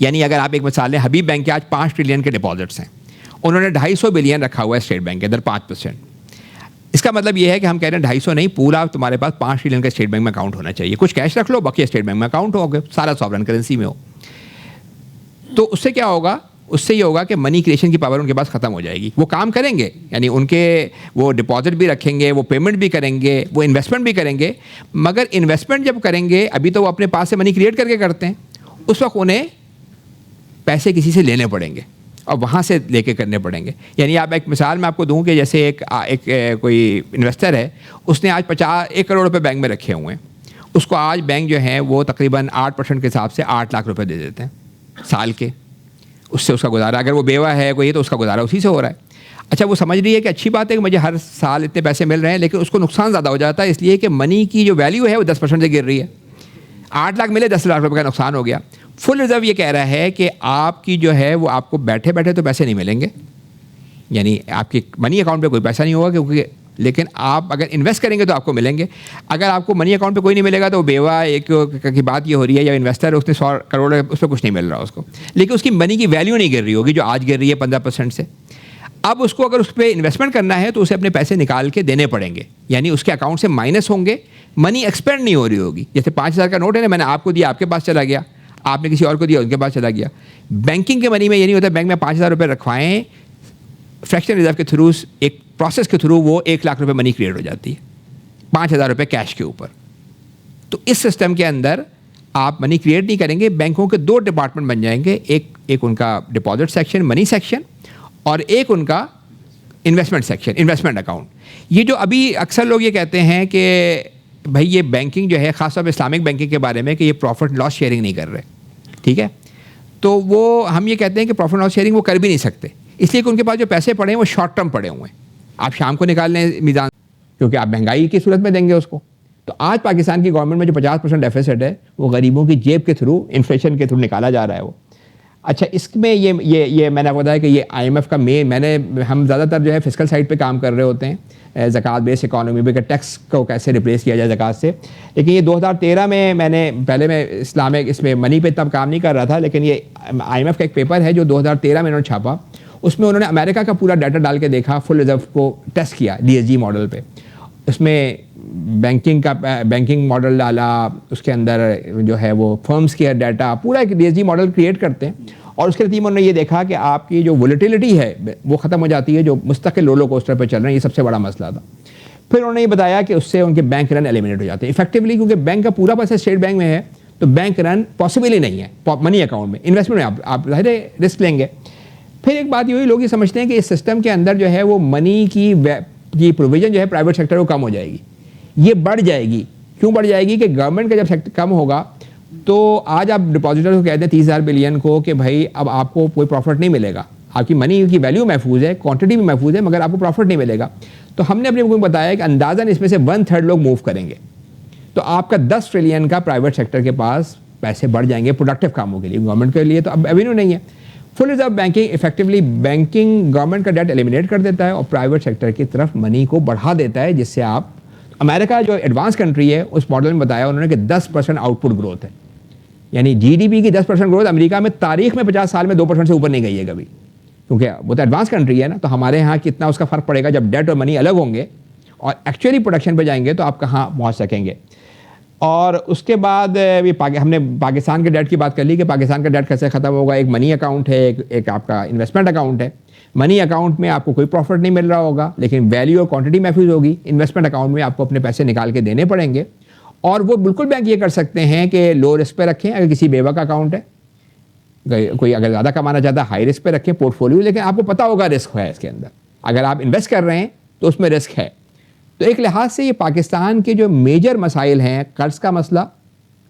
یعنی اگر آپ ایک مثال لیں, حبیب بینک کے آج 5 ٹریلین کے ڈپازٹس ہیں, انہوں نے 250 بلین رکھا ہوا ہے اسٹیٹ بینک کے اندر 5%. اس کا مطلب یہ ہے کہ ہم کہہ رہے ہیں 250 نہیں, پورا تمہارے پاس 5 ٹریلین کا اسٹیٹ بینک میں اکاؤنٹ ہونا چاہیے. کچھ کیش رکھ لو, باقی اسٹیٹ بینک میں اکاؤنٹ ہوگا, سارا ساورن کرنسی میں ہو. تو اس سے کیا ہوگا؟ اس سے یہ ہوگا کہ منی کریشن کی پاور ان کے پاس ختم ہو جائے گی. وہ کام کریں گے, یعنی ان کے وہ ڈپازٹ بھی رکھیں گے, وہ پیمنٹ بھی کریں گے, وہ انویسٹمنٹ بھی کریں گے. مگر انویسٹمنٹ جب کریں گے, ابھی تو وہ اپنے پاس سے منی کریٹ کر کے کرتے ہیں, اس وقت انہیں پیسے کسی سے لینے پڑیں گے اور وہاں سے لے کے کرنے پڑیں گے. یعنی آپ ایک مثال میں آپ کو دوں کہ جیسے ایک کوئی انویسٹر ہے, اس نے آج 1 کروڑ روپے بینک میں رکھے ہوئے ہیں. اس کو آج بینک جو ہے وہ تقریباً 8% کے حساب سے 8 لاکھ روپے دے دیتے ہیں سال کے. اس سے اس کا گزارا, اگر وہ بیوہ ہے کوئی تو اس کا گزارا اسی سے ہو رہا ہے. اچھا, وہ سمجھ رہی ہے کہ اچھی بات ہے کہ مجھے ہر سال اتنے پیسے مل رہے ہیں, لیکن اس کو نقصان زیادہ ہو جاتا ہے, اس لیے کہ منی کی جو ویلیو ہے وہ 10% سے گر رہی ہے. 8 لاکھ ملے, 10 لاکھ روپے کا نقصان ہو گیا. فل ریزرو یہ کہہ رہا ہے کہ آپ کی جو ہے وہ آپ کو بیٹھے بیٹھے تو پیسے نہیں ملیں گے, یعنی آپ کی منی اکاؤنٹ پہ کوئی پیسہ نہیں ہوگا کیونکہ, لیکن آپ اگر انویسٹ کریں گے تو آپ کو ملیں گے. اگر آپ کو منی اکاؤنٹ پہ کوئی نہیں ملے گا تو بیوہ ایک کی بات یہ ہو رہی ہے, یا انویسٹر اس نے 100 کروڑ اس پہ کچھ نہیں مل رہا اس کو, لیکن اس کی منی کی ویلیو نہیں گر رہی ہوگی جو آج گر رہی ہے 15% سے. اب اس کو اگر اس پہ انویسٹمنٹ کرنا ہے تو اسے اپنے پیسے نکال کے دینے پڑیں گے, یعنی اس کے اکاؤنٹ سے مائنس ہوں گے, منی ایکسپینڈ نہیں ہو رہی ہوگی. جیسے 5,000 کا نوٹ ہے نا, میں نے آپ کو دیا, آپ کے پاس چلا گیا, آپ نے کسی اور کو دیا, ان کے پاس چلا گیا. بینکنگ کے منی میں یہ نہیں ہوتا, بینک میں 5,000 روپے رکھوائیں, فریکشن ریزرو کے تھرو, ایک پروسیس کے تھرو وہ 1 لاکھ روپے منی کریٹ ہو جاتی ہے 5,000 روپے کیش کے اوپر. تو اس سسٹم کے اندر آپ منی کریٹ نہیں کریں گے, بینکوں کے 2 ڈپارٹمنٹ بن جائیں گے, ایک ان کا ڈپازٹ سیکشن منی سیکشن, اور ایک ان کا انویسٹمنٹ سیکشن انویسٹمنٹ اکاؤنٹ. یہ جو ابھی اکثر لوگ یہ کہتے ہیں کہ بھائی یہ بینکنگ جو ہے, خاص طور پہ اسلامک بینکنگ کے بارے میں, کہ یہ پروفٹ لاس شیئرنگ نہیں کر رہے. ٹھیک ہے, تو وہ ہم یہ کہتے ہیں کہ پروفٹ لاس شیئرنگ وہ کر بھی نہیں سکتے, اس لیے کہ ان کے پاس جو پیسے پڑے ہیں وہ شارٹ ٹرم پڑے ہوئے ہیں. آپ شام کو نکال لیں میزان, کیونکہ آپ مہنگائی کی صورت میں دیں گے اس کو, تو آج پاکستان کی گورنمنٹ میں جو 50% ڈیفیسٹ ہے وہ غریبوں کی جیب کے تھرو انفلیشن کے تھرو نکالا جا رہا ہے وہ. اچھا اس میں یہ میں نے آپ کو بتایا کہ یہ IMF کا ہم زیادہ تر جو ہے فسکل سائڈ پہ کام کر رہے ہوتے ہیں, زکوٰۃ بیس اکانومی پہ, کہ ٹیکس کو کیسے ریپلیس کیا جائے زکوٰۃ سے. لیکن یہ 2013 میں پہلے میں اسلامک اس میں منی پہ تب کام نہیں کر رہا تھا, لیکن یہ IMF کا ایک پیپر ہے جو 2013 میں انہوں نے چھاپا. اس میں انہوں نے امریکہ کا پورا ڈیٹا ڈال کے دیکھا, فل ریزرو کو ٹیسٹ کیا DSG ماڈل پہ. اس میں بینکنگ ماڈل ڈالا, اس کے اندر جو ہے وہ فرمز کے ڈیٹا, پورا ایک DSG ماڈل کریٹ کرتے ہیں. اور اس کے نتیجے میں انہوں نے یہ دیکھا کہ آپ کی جو ولیٹیلیٹی ہے وہ ختم ہو جاتی ہے, جو مستقل رولر کوسٹر پہ چل رہے ہیں, یہ سب سے بڑا مسئلہ تھا. پھر انہوں نے یہ بتایا کہ اس سے ان کے بینک رن ایلیمنیٹ ہو جاتے ہیں افیکٹولی, کیونکہ بینک کا پورا پیسہ اسٹیٹ بینک میں ہے تو بینک رن پاسبل ہی نہیں ہے منی اکاؤنٹ میں. انویسٹمنٹ میں آپ ظاہر رسک لیں گے. پھر ایک بات یہ لوگ یہ سمجھتے ہیں کہ اس سسٹم کے اندر جو ہے وہ منی کی پروویژن جو ہے پرائیویٹ سیکٹر کو کم ہو جائے گی. یہ بڑھ جائے گی. کیوں بڑھ جائے گی؟ کہ گورنمنٹ کا جب سیکٹر کم ہوگا تو آج آپ ڈپازیٹر کو کہتے ہیں 30,000 بلین کو کہ بھائی اب آپ کو کوئی پروفٹ نہیں ملے گا, آپ کی منی کی ویلیو محفوظ ہے, کوانٹٹی بھی محفوظ ہے, مگر آپ کو پروفٹ نہیں ملے گا. تو ہم نے اپنے کو بتایا کہ اندازاً اس میں سے 1/3 لوگ موو کریں گے, تو آپ کا 10 ٹریلین کا پرائیویٹ سیکٹر کے پاس پیسے بڑھ جائیں گے پروڈکٹیو کاموں کے لیے. گورنمنٹ کے لیے تو اب ایونیو نہیں ہے. Full reserve banking effectively banking government کا ڈیٹ ایلیمنیٹ کر دیتا ہے اور پرائیویٹ سیکٹر کی طرف منی کو بڑھا دیتا ہے, جس سے آپ امریکہ جو ایڈوانس کنٹری ہے اس ماڈل میں بتایا انہوں نے کہ 10% آؤٹ پٹ گروتھ ہے, یعنی GDP کی 10% گروتھ امریکہ میں تاریخ میں 50 سال میں 2% سے اوپر نہیں گئی ہے کبھی, کیونکہ وہ تو ایڈوانس کنٹری ہے نا. تو ہمارے یہاں کتنا اس کا فرق پڑے گا جب ڈیٹ اور منی الگ ہوں گے اور ایکچولی پروڈکشن پہ جائیں گے تو آپ کہاں پہنچ سکیں گے. اور اس کے بعد ہم نے پاکستان کے ڈیٹ کی بات کر لی کہ پاکستان کا ڈیٹ کیسے ختم ہوگا. ایک منی اکاؤنٹ ہے, ایک آپ کا انویسٹمنٹ اکاؤنٹ ہے. منی اکاؤنٹ میں آپ کو کوئی پروفٹ نہیں مل رہا ہوگا لیکن ویلیو اور کوانٹٹی محفوظ ہوگی. انویسٹمنٹ اکاؤنٹ میں آپ کو اپنے پیسے نکال کے دینے پڑیں گے, اور وہ بالکل بینک یہ کر سکتے ہیں کہ لو رسک پہ رکھیں. اگر کسی بیوہ کا اکاؤنٹ ہے, کوئی اگر زیادہ کمانا چاہتا ہے ہائی رسک پہ رکھیں پورٹ فولیو, لیکن آپ کو پتا ہوگا رسک ہے اس کے اندر. اگر آپ انویسٹ کر رہے ہیں تو اس میں رسک ہے. تو ایک لحاظ سے یہ پاکستان کے جو میجر مسائل ہیں, قرض کا مسئلہ,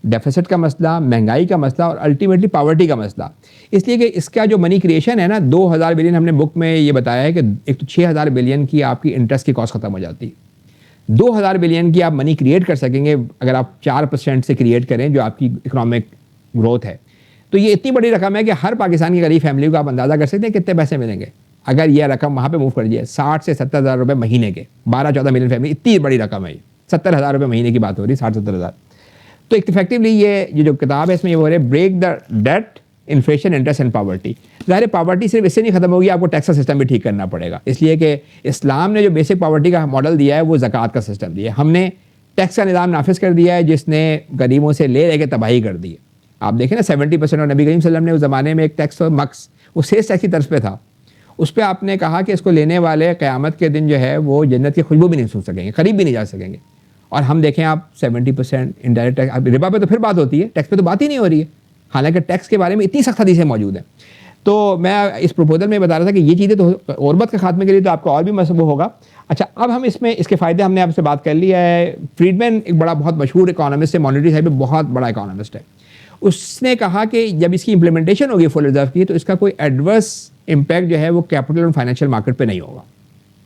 ڈیفیسٹ کا مسئلہ, مہنگائی کا مسئلہ اور الٹیمیٹلی پاورٹی کا مسئلہ, اس لیے کہ اس کا جو منی کریشن ہے نا 2,000 بلین, ہم نے بک میں یہ بتایا ہے کہ ایک تو 6,000 بلین کی آپ کی انٹرسٹ کی کاسٹ ختم ہو جاتی ہے. 2,000 بلین کی آپ منی کریٹ کر سکیں گے اگر آپ 4% سے کریٹ کریں جو آپ کی اکنامک گروتھ ہے. تو یہ اتنی بڑی رقم ہے کہ ہر پاکستان کی غریب فیملی کو آپ اندازہ کر سکتے ہیں کتنے پیسے ملیں گے اگر یہ رقم وہاں پہ موو کر جائے. 60 سے 70,000 روپے مہینے کے, 12-14 ملین فیملی, اتنی بڑی رقم ہے. 70,000 روپے مہینے کی بات ہو رہی ہے, 60-70,000. تو افیکٹولی یہ جو کتاب ہے اس میں یہ ہو رہا ہے break the debt, inflation, interest and poverty. ظاہر پاورٹی صرف اس سے نہیں ختم ہوگی, آپ کو ٹیکس کا سسٹم بھی ٹھیک کرنا پڑے گا. اس لیے کہ اسلام نے جو بیسک پاورٹی کا ماڈل دیا ہے وہ زکوٰۃ کا سسٹم دیا ہے. ہم نے ٹیکس کا نظام نافذ کر دیا ہے جس نے غریبوں سے لے کے تباہی کر دی ہے. آپ دیکھیں نا 70%, اور نبی کریم صلی اللہ علیہ وسلم نے اس زمانے میں ایک ٹیکس مکس, وہ سیس ٹیکس کی طرز پہ تھا, اس پہ آپ نے کہا کہ اس کو لینے والے قیامت کے دن جو ہے وہ جنت کی خوشبو بھی نہیں سن سکیں گے, قریب بھی نہیں جا سکیں گے. اور ہم دیکھیں آپ 70% انڈائریکٹ ٹیکس, اب ربا پہ تو پھر بات ہوتی ہے, ٹیکس پہ تو بات ہی نہیں ہو رہی ہے, حالانکہ ٹیکس کے بارے میں اتنی سخت حدیثیں موجود ہیں. تو میں اس پروپوزل میں بتا رہا تھا کہ یہ چیزیں تو غربت کے خاتمے کے لیے تو آپ کو اور بھی مسئلہ ہوگا. اچھا اب ہم اس کے فائدے ہم نے آپ سے بات کر لیا ہے. فریڈمین ایک بہت مشہور اکانومسٹ ہے, مانیٹری سائڈ پہ بہت بڑا اکانومسٹ ہے. اس نے کہا کہ جب اس کی امپلیمنٹیشن ہوگی فل ریزرو کی تو اس کا کوئی ایڈورس امپیکٹ جو ہے وہ کیپٹل اور فائنینشیل مارکیٹ پہ نہیں ہوگا.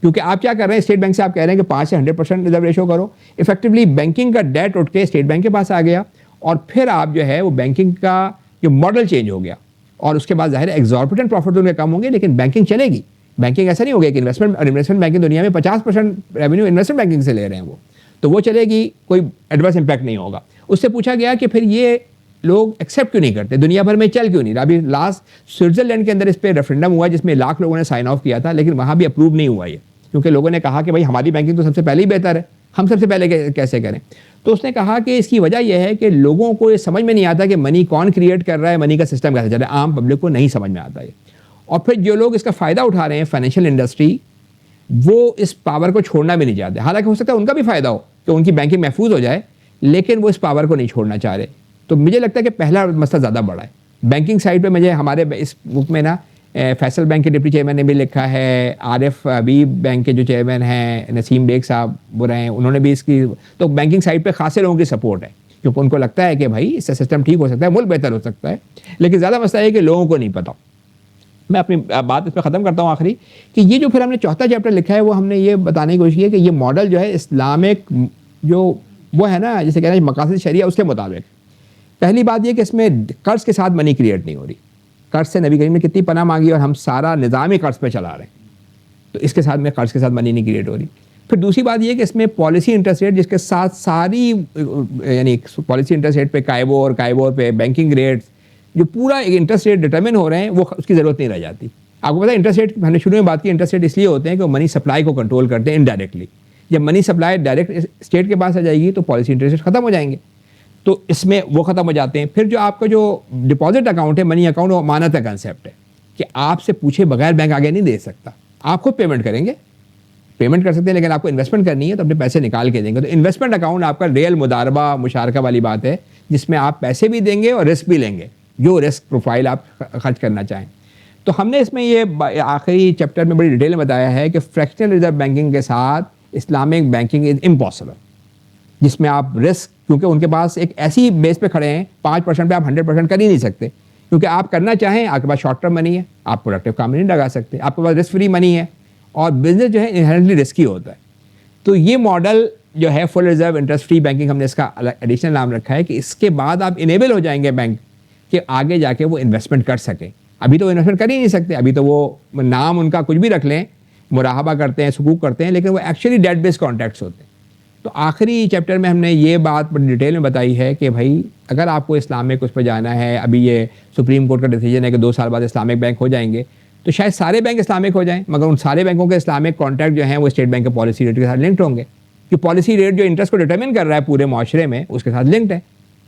کیونکہ آپ کیا کر رہے ہیں, اسٹیٹ بینک سے آپ کہہ رہے ہیں کہ 5 سے 100% ریزرو ریشو کرو. افیکٹولی بینکنگ کا ڈیٹ اٹھ کے اسٹیٹ بینک کے پاس آ گیا, اور پھر آپ جو ہے وہ بینکنگ کا جو ماڈل چینج ہو گیا, اور اس کے بعد ظاہر ایگزاربیٹنٹ پروفٹ ان کے کم ہوں گے, لیکن بینکنگ چلے گی. بینکنگ ایسا نہیں ہوگا کہ انویسٹمنٹ بینکنگ دنیا میں 50% ریونیو انویسٹمنٹ بینکنگ سے لے رہے ہیں تو وہ چلے گی, کوئی ایڈورس امپیکٹ نہیں ہوگا. اس سے پوچھا گیا کہ پھر یہ لوگ ایکسیپٹ کیوں نہیں کرتے, دنیا بھر میں چل کیوں نہیں رہا. ابھی لاسٹ سوئٹزرلینڈ کے اندر اس پہ ریفرنڈم ہوا جس میں 1,00,000 لوگوں نے سائن آف کیا تھا, لیکن وہاں بھی اپروو نہیں ہوا یہ, کیونکہ لوگوں نے کہا کہ بھائی ہماری بینکنگ تو سب سے پہلے ہی بہتر ہے, ہم سب سے پہلے کیسے کریں. تو اس نے کہا کہ اس کی وجہ یہ ہے کہ لوگوں کو یہ سمجھ میں نہیں آتا کہ منی کون کریٹ کر رہا ہے, منی کا سسٹم کیسے چل رہا ہے, عام پبلک کو نہیں سمجھ میں آتا ہے. اور پھر جو لوگ اس کا فائدہ اٹھا رہے ہیں, فائنینشیل انڈسٹری, وہ اس پاور کو چھوڑنا بھی نہیں چاہتے. حالانکہ ہو سکتا ہے ان کا بھی فائدہ ہو کہ ان کی بینکنگ محفوظ ہو جائے, لیکن وہ اس پاور کو نہیں چھوڑنا چاہ رہے. تو مجھے لگتا ہے کہ پہلا مسئلہ زیادہ بڑا ہے بینکنگ سائڈ پہ. مجھے ہمارے اس بک میں نا فیصل بینک کے ڈپٹی چیئرمین نے بھی لکھا ہے, عارف حبیب بینک کے جو چیئرمین ہیں نسیم بیگ صاحب وہ رہے ہیں, انہوں نے بھی اس کی, تو بینکنگ سائڈ پہ خاصے لوگوں کی سپورٹ ہے, کیونکہ ان کو لگتا ہے کہ بھائی اس سے سسٹم ٹھیک ہو سکتا ہے, ملک بہتر ہو سکتا ہے. لیکن زیادہ مسئلہ ہے کہ لوگوں کو نہیں پتہ. میں اپنی بات اس پہ ختم کرتا ہوں آخری, کہ یہ جو پھر ہم نے چوتھا چیپٹر لکھا ہے وہ ہم نے یہ بتانے کی کوشش کی ہے کہ یہ ماڈل جو ہے اسلامک جو وہ ہے نا جیسے کہنا ہے مقاصد شریعہ اس کے مطابق. پہلی بات یہ کہ اس میں قرض کے ساتھ منی کریٹ نہیں ہو رہی. قرض سے نبی کریم نے کتنی پناہ مانگی اور ہم سارا نظام ہی قرض پہ چلا رہے ہیں, تو اس کے ساتھ میں قرض کے ساتھ منی نہیں کریٹ ہو رہی. پھر دوسری بات یہ کہ اس میں پالیسی انٹرسٹ ریٹ جس کے ساتھ ساری یعنی پالیسی انٹرسٹ ریٹ پہ کائبور پہ بینکنگ ریٹس جو پورا ایک انٹرسٹ ریٹ ڈٹرمن ہو رہے ہیں وہ اس کی ضرورت نہیں رہ جاتی. آپ کو پتا ہے انٹرسٹ ریٹ ہم نے شروع میں بات کی, انٹرسٹ ریٹ اس لیے ہوتے ہیں کہ وہ منی سپلائی کو کنٹرول کرتے ہیں انڈائریکٹلی. جب منی سپلائی ڈائریکٹ اسٹیٹ کے پاس آ جائے گی تو پالیسی انٹرسٹ ریٹ ختم ہو جائیں گے, تو اس میں وہ ختم ہو جاتے ہیں. پھر جو آپ کا جو ڈپازٹ اکاؤنٹ ہے منی اکاؤنٹ وہ امانت کا کنسیپٹ ہے کہ آپ سے پوچھے بغیر بینک آگے نہیں دے سکتا. آپ خود پیمنٹ کریں گے, پیمنٹ کر سکتے ہیں, لیکن آپ کو انویسٹمنٹ کرنی ہے تو اپنے پیسے نکال کے دیں گے. تو انویسٹمنٹ اکاؤنٹ آپ کا ریئل مداربہ مشارکہ والی بات ہے جس میں آپ پیسے بھی دیں گے اور رسک بھی لیں گے, جو رسک پروفائل آپ خرچ کرنا چاہیں. تو ہم نے اس میں یہ آخری چیپٹر میں بڑی ڈیٹیل میں بتایا ہے کہ فریکشنل ریزرو بینکنگ کے ساتھ اسلامک بینکنگ از امپاسبل, جس میں آپ رسک کیونکہ ان کے پاس ایک ایسی بیس پہ کھڑے ہیں 5% پہ آپ 100% کر ہی نہیں سکتے, کیونکہ آپ کرنا چاہیں آپ کے پاس شارٹ ٹرم منی ہے, آپ پروڈکٹیو کام میں نہیں لگا سکتے, آپ کے پاس رسک فری منی ہے, اور بزنس جو ہے انہرنٹلی رسکی ہوتا ہے. تو یہ ماڈل جو ہے full reserve interest free banking ہم نے اس کا ایڈیشنل نام رکھا ہے کہ اس کے بعد آپ انیبل ہو جائیں گے بینک کہ آگے جا کے وہ انویسٹمنٹ کر سکیں. ابھی تو وہ انویسٹمنٹ کر ہی نہیں سکتے, ابھی تو وہ نام ان کا کچھ بھی رکھ لیں, مراقبہ کرتے ہیں, سکوک کرتے ہیں, لیکن وہ ایکچولی ڈیٹ بیس کانٹریکٹس ہوتے ہیں. تو آخری چیپٹر میں ہم نے یہ بات بڑی ڈیٹیل میں بتائی ہے کہ بھائی اگر آپ کو اسلامک اس پہ جانا ہے, ابھی یہ سپریم کورٹ کا ڈیسیجن ہے کہ 2 سال بعد اسلامک بینک ہو جائیں گے, تو شاید سارے بینک اسلامک ہو جائیں, مگر ان سارے بینکوں کے اسلامک کانٹریکٹ جو ہیں وہ اسٹیٹ بینک کے پالیسی ریٹ کے ساتھ لنکڈ ہوں گے, کہ پالیسی ریٹ جو انٹرسٹ کو ڈیٹرمن کر رہا ہے پورے معاشرے میں اس کے ساتھ لنکڈ ہے.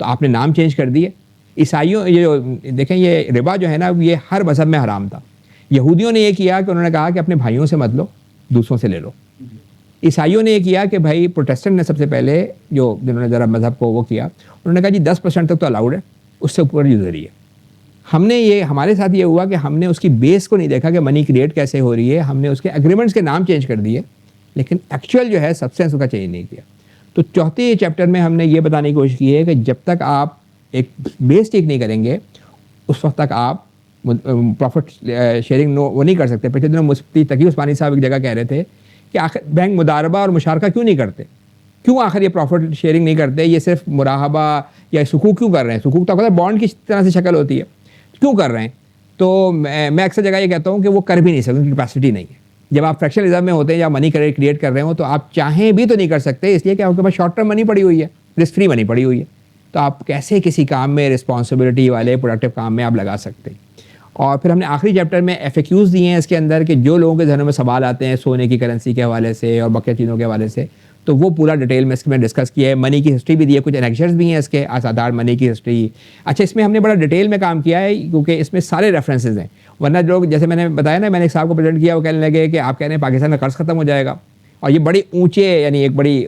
تو آپ نے نام چینج کر دیے. عیسائیوں یہ جو دیکھیں یہ ربا جو ہے نا یہ ہر مذہب میں حرام تھا. یہودیوں نے یہ کیا کہ انہوں نے کہا کہ اپنے بھائیوں سے مت لو, دوسروں سے لے لو. عیسائیوں نے یہ کیا کہ بھائی پروٹیسٹنٹ نے سب سے پہلے جنہوں نے ذرا مذہب کو وہ کیا, انہوں نے کہا جی 10% تک تو الاؤڈ ہے, اس سے اوپر یوزری ہے. ہم نے یہ ہمارے ساتھ یہ ہوا کہ ہم نے اس کی بیس کو نہیں دیکھا کہ منی کریٹ کیسے ہو رہی ہے, ہم نے اس کے ایگریمنٹس کے نام چینج کر دیے, لیکن ایکچوئل جو ہے سبسٹینس اس کا چینج نہیں کیا. تو چوتھے چیپٹر میں ہم نے یہ بتانے کی کوشش کی ہے کہ جب تک آپ ایک بیس ٹھیک نہیں کریں گے اس وقت تک آپ پروفٹ شیئرنگ وہ نہیں کر سکتے. پچھلے دنوں مفتی تقی عثمانی صاحب ایک جگہ کہہ رہے تھے کہ آخر بینک مداربہ اور مشارکہ کیوں نہیں کرتے, کیوں آخر یہ پروفٹ شیئرنگ نہیں کرتے, یہ صرف مراقبہ یا سکوک کیوں کر رہے ہیں. سکوک تو بانڈ کی طرح سے شکل ہوتی ہے, کیوں کر رہے ہیں. تو میں اکثر جگہ یہ کہتا ہوں کہ وہ کر بھی نہیں سکتے, ان کی کیپیسٹی نہیں ہے. جب آپ فریکشنل ریزرو میں ہوتے ہیں یا منی کریٹ کر رہے ہوں تو آپ چاہیں بھی تو نہیں کر سکتے, اس لیے کہ آپ کے پاس شارٹ ٹرم منی پڑی ہوئی ہے, رسک فری منی پڑی ہوئی ہے. تو آپ کیسے کسی کام میں رسپانسبلٹی والے پروڈکٹیو کام میں آپ لگا سکتے ہیں. اور پھر ہم نے آخری چیپٹر میں FAQs دیے ہیں اس کے اندر کہ جو لوگوں کے ذہنوں میں سوال آتے ہیں سونے کی کرنسی کے حوالے سے اور بقیہ چیزوں کے حوالے سے, تو وہ پورا ڈیٹیل میں اس میں ڈسکس کیا ہے. منی کی ہسٹری بھی دی ہے, کچھ انیکشنز بھی ہیں اس کے, آزادار منی کی ہسٹری. اچھا اس میں ہم نے بڑا ڈیٹیل میں کام کیا ہے کیونکہ اس میں سارے ریفرنسز ہیں, ورنہ لوگ جیسے میں نے بتایا نا, میں نے ایک صاحب کو پریزنٹ کیا, وہ کہنے لگے کہ آپ کہہ رہے ہیں پاکستان میں قرض ختم ہو جائے گا, اور یہ بڑی اونچے یعنی ایک بڑی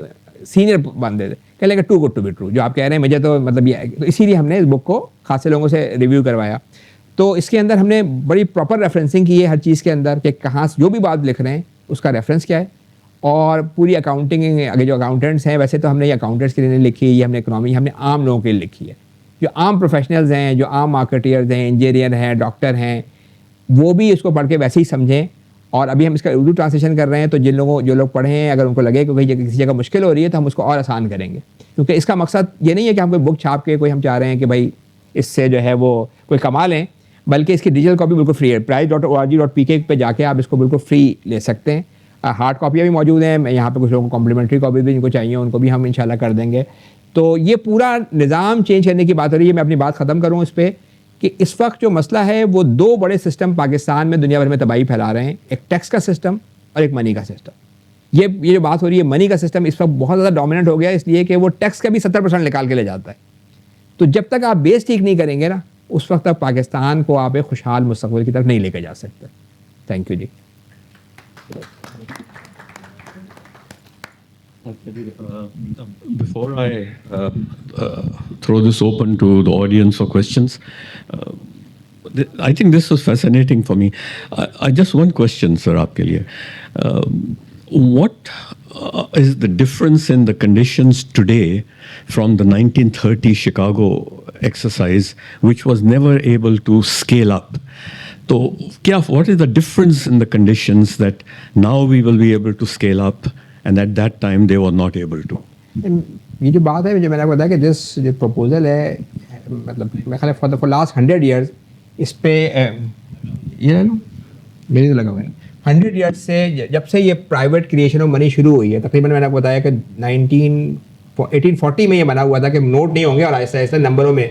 سینئر بندے تھے, کہنے لگے too good to be true, جو آپ کہہ رہے ہیں مجھے تو مطلب یہ ہے. تو اسی لیے ہم نے اس بک کو خاصے لوگوں سے ریویو کروایا. تو اس کے اندر ہم نے بڑی پراپر ریفرنسنگ کی ہے ہر چیز کے اندر کہ کہاں جو بھی بات لکھ رہے ہیں اس کا ریفرنس کیا ہے, اور پوری اکاؤنٹنگ اگر جو اکاؤنٹنٹس ہیں, ویسے تو ہم نے یہ اکاؤنٹنٹس کے لیے نہیں لکھی, یہ ہم نے اکنامی ہم نے عام لوگوں کے لیے لکھی ہے, جو عام پروفیشنلز ہیں, جو عام مارکیٹرز ہیں, انجینئر ہیں, ڈاکٹر ہیں, وہ بھی اس کو پڑھ کے ویسے ہی سمجھیں. اور ابھی ہم اس کا اردو ٹرانسلیشن کر رہے ہیں, تو جو لوگ پڑھیں ہیں اگر ان کو لگے کہ کسی جگہ مشکل ہو رہی ہے تو ہم اس کو اور آسان کریں گے, کیونکہ اس کا مقصد یہ نہیں ہے کہ ہم کوئی بک چھاپ کے کوئی ہم چاہ رہے ہیں کہ بھائی اس سے جو ہے وہ کوئی کما لیں, بلکہ اس کی ڈیجیٹل کاپی بالکل فری ہے. price.org.pk پہ جا کے آپ اس کو بالکل فری لے سکتے ہیں. ہارڈ کاپیاں بھی موجود ہیں, یہاں پہ کچھ لوگوں کو کمپلیمنٹری کاپی بھی جن کو چاہیے ان کو بھی ہم انشاءاللہ کر دیں گے. تو یہ پورا نظام چینج کرنے کی بات ہو رہی ہے. میں اپنی بات ختم کروں اس پہ کہ اس وقت جو مسئلہ ہے وہ 2 بڑے سسٹم پاکستان میں دنیا بھر میں تباہی پھیلا رہے ہیں, ایک ٹیکس کا سسٹم اور ایک منی کا سسٹم. یہ جو بات ہو رہی ہے منی کا سسٹم اس وقت بہت زیادہ ڈومیننٹ ہو گیا, اس لیے کہ وہ ٹیکس کا بھی 70% نکال کے لے جاتا ہے. تو جب تک آپ بیس ٹھیک نہیں کریں گے نا اس وقت تک پاکستان کو آپ ایک خوشحال مستقبل کی طرف نہیں لے کے جا سکتے. تھینک یو جی. Before I throw this open to the audience for questions, I think this was fascinating for me. I just one question, sir, aapke liye. What is the difference in the conditions today from the 1930 Chicago exercise, which was never able to scale up? So, what is the difference in the conditions that now we will be able to scale up, and at that time they were not able to? یہ جو بات ہے جو میں نے آپ کو بتایا کہ جس جو پروپوزل ہے مطلب میں خیال ہے فار لاسٹ 100 ایئرس اس پہ یہ لے لو میری تو لگا ہوا ہے 100 ایئرس سے جب سے یہ پرائیویٹ کریشن آف منی شروع ہوئی ہے تقریباً میں نے آپ کو بتایا کہ 1840 میں یہ بنا ہوا تھا کہ نوٹ نہیں ہوں گے اور ایسا ایسا نمبروں میں.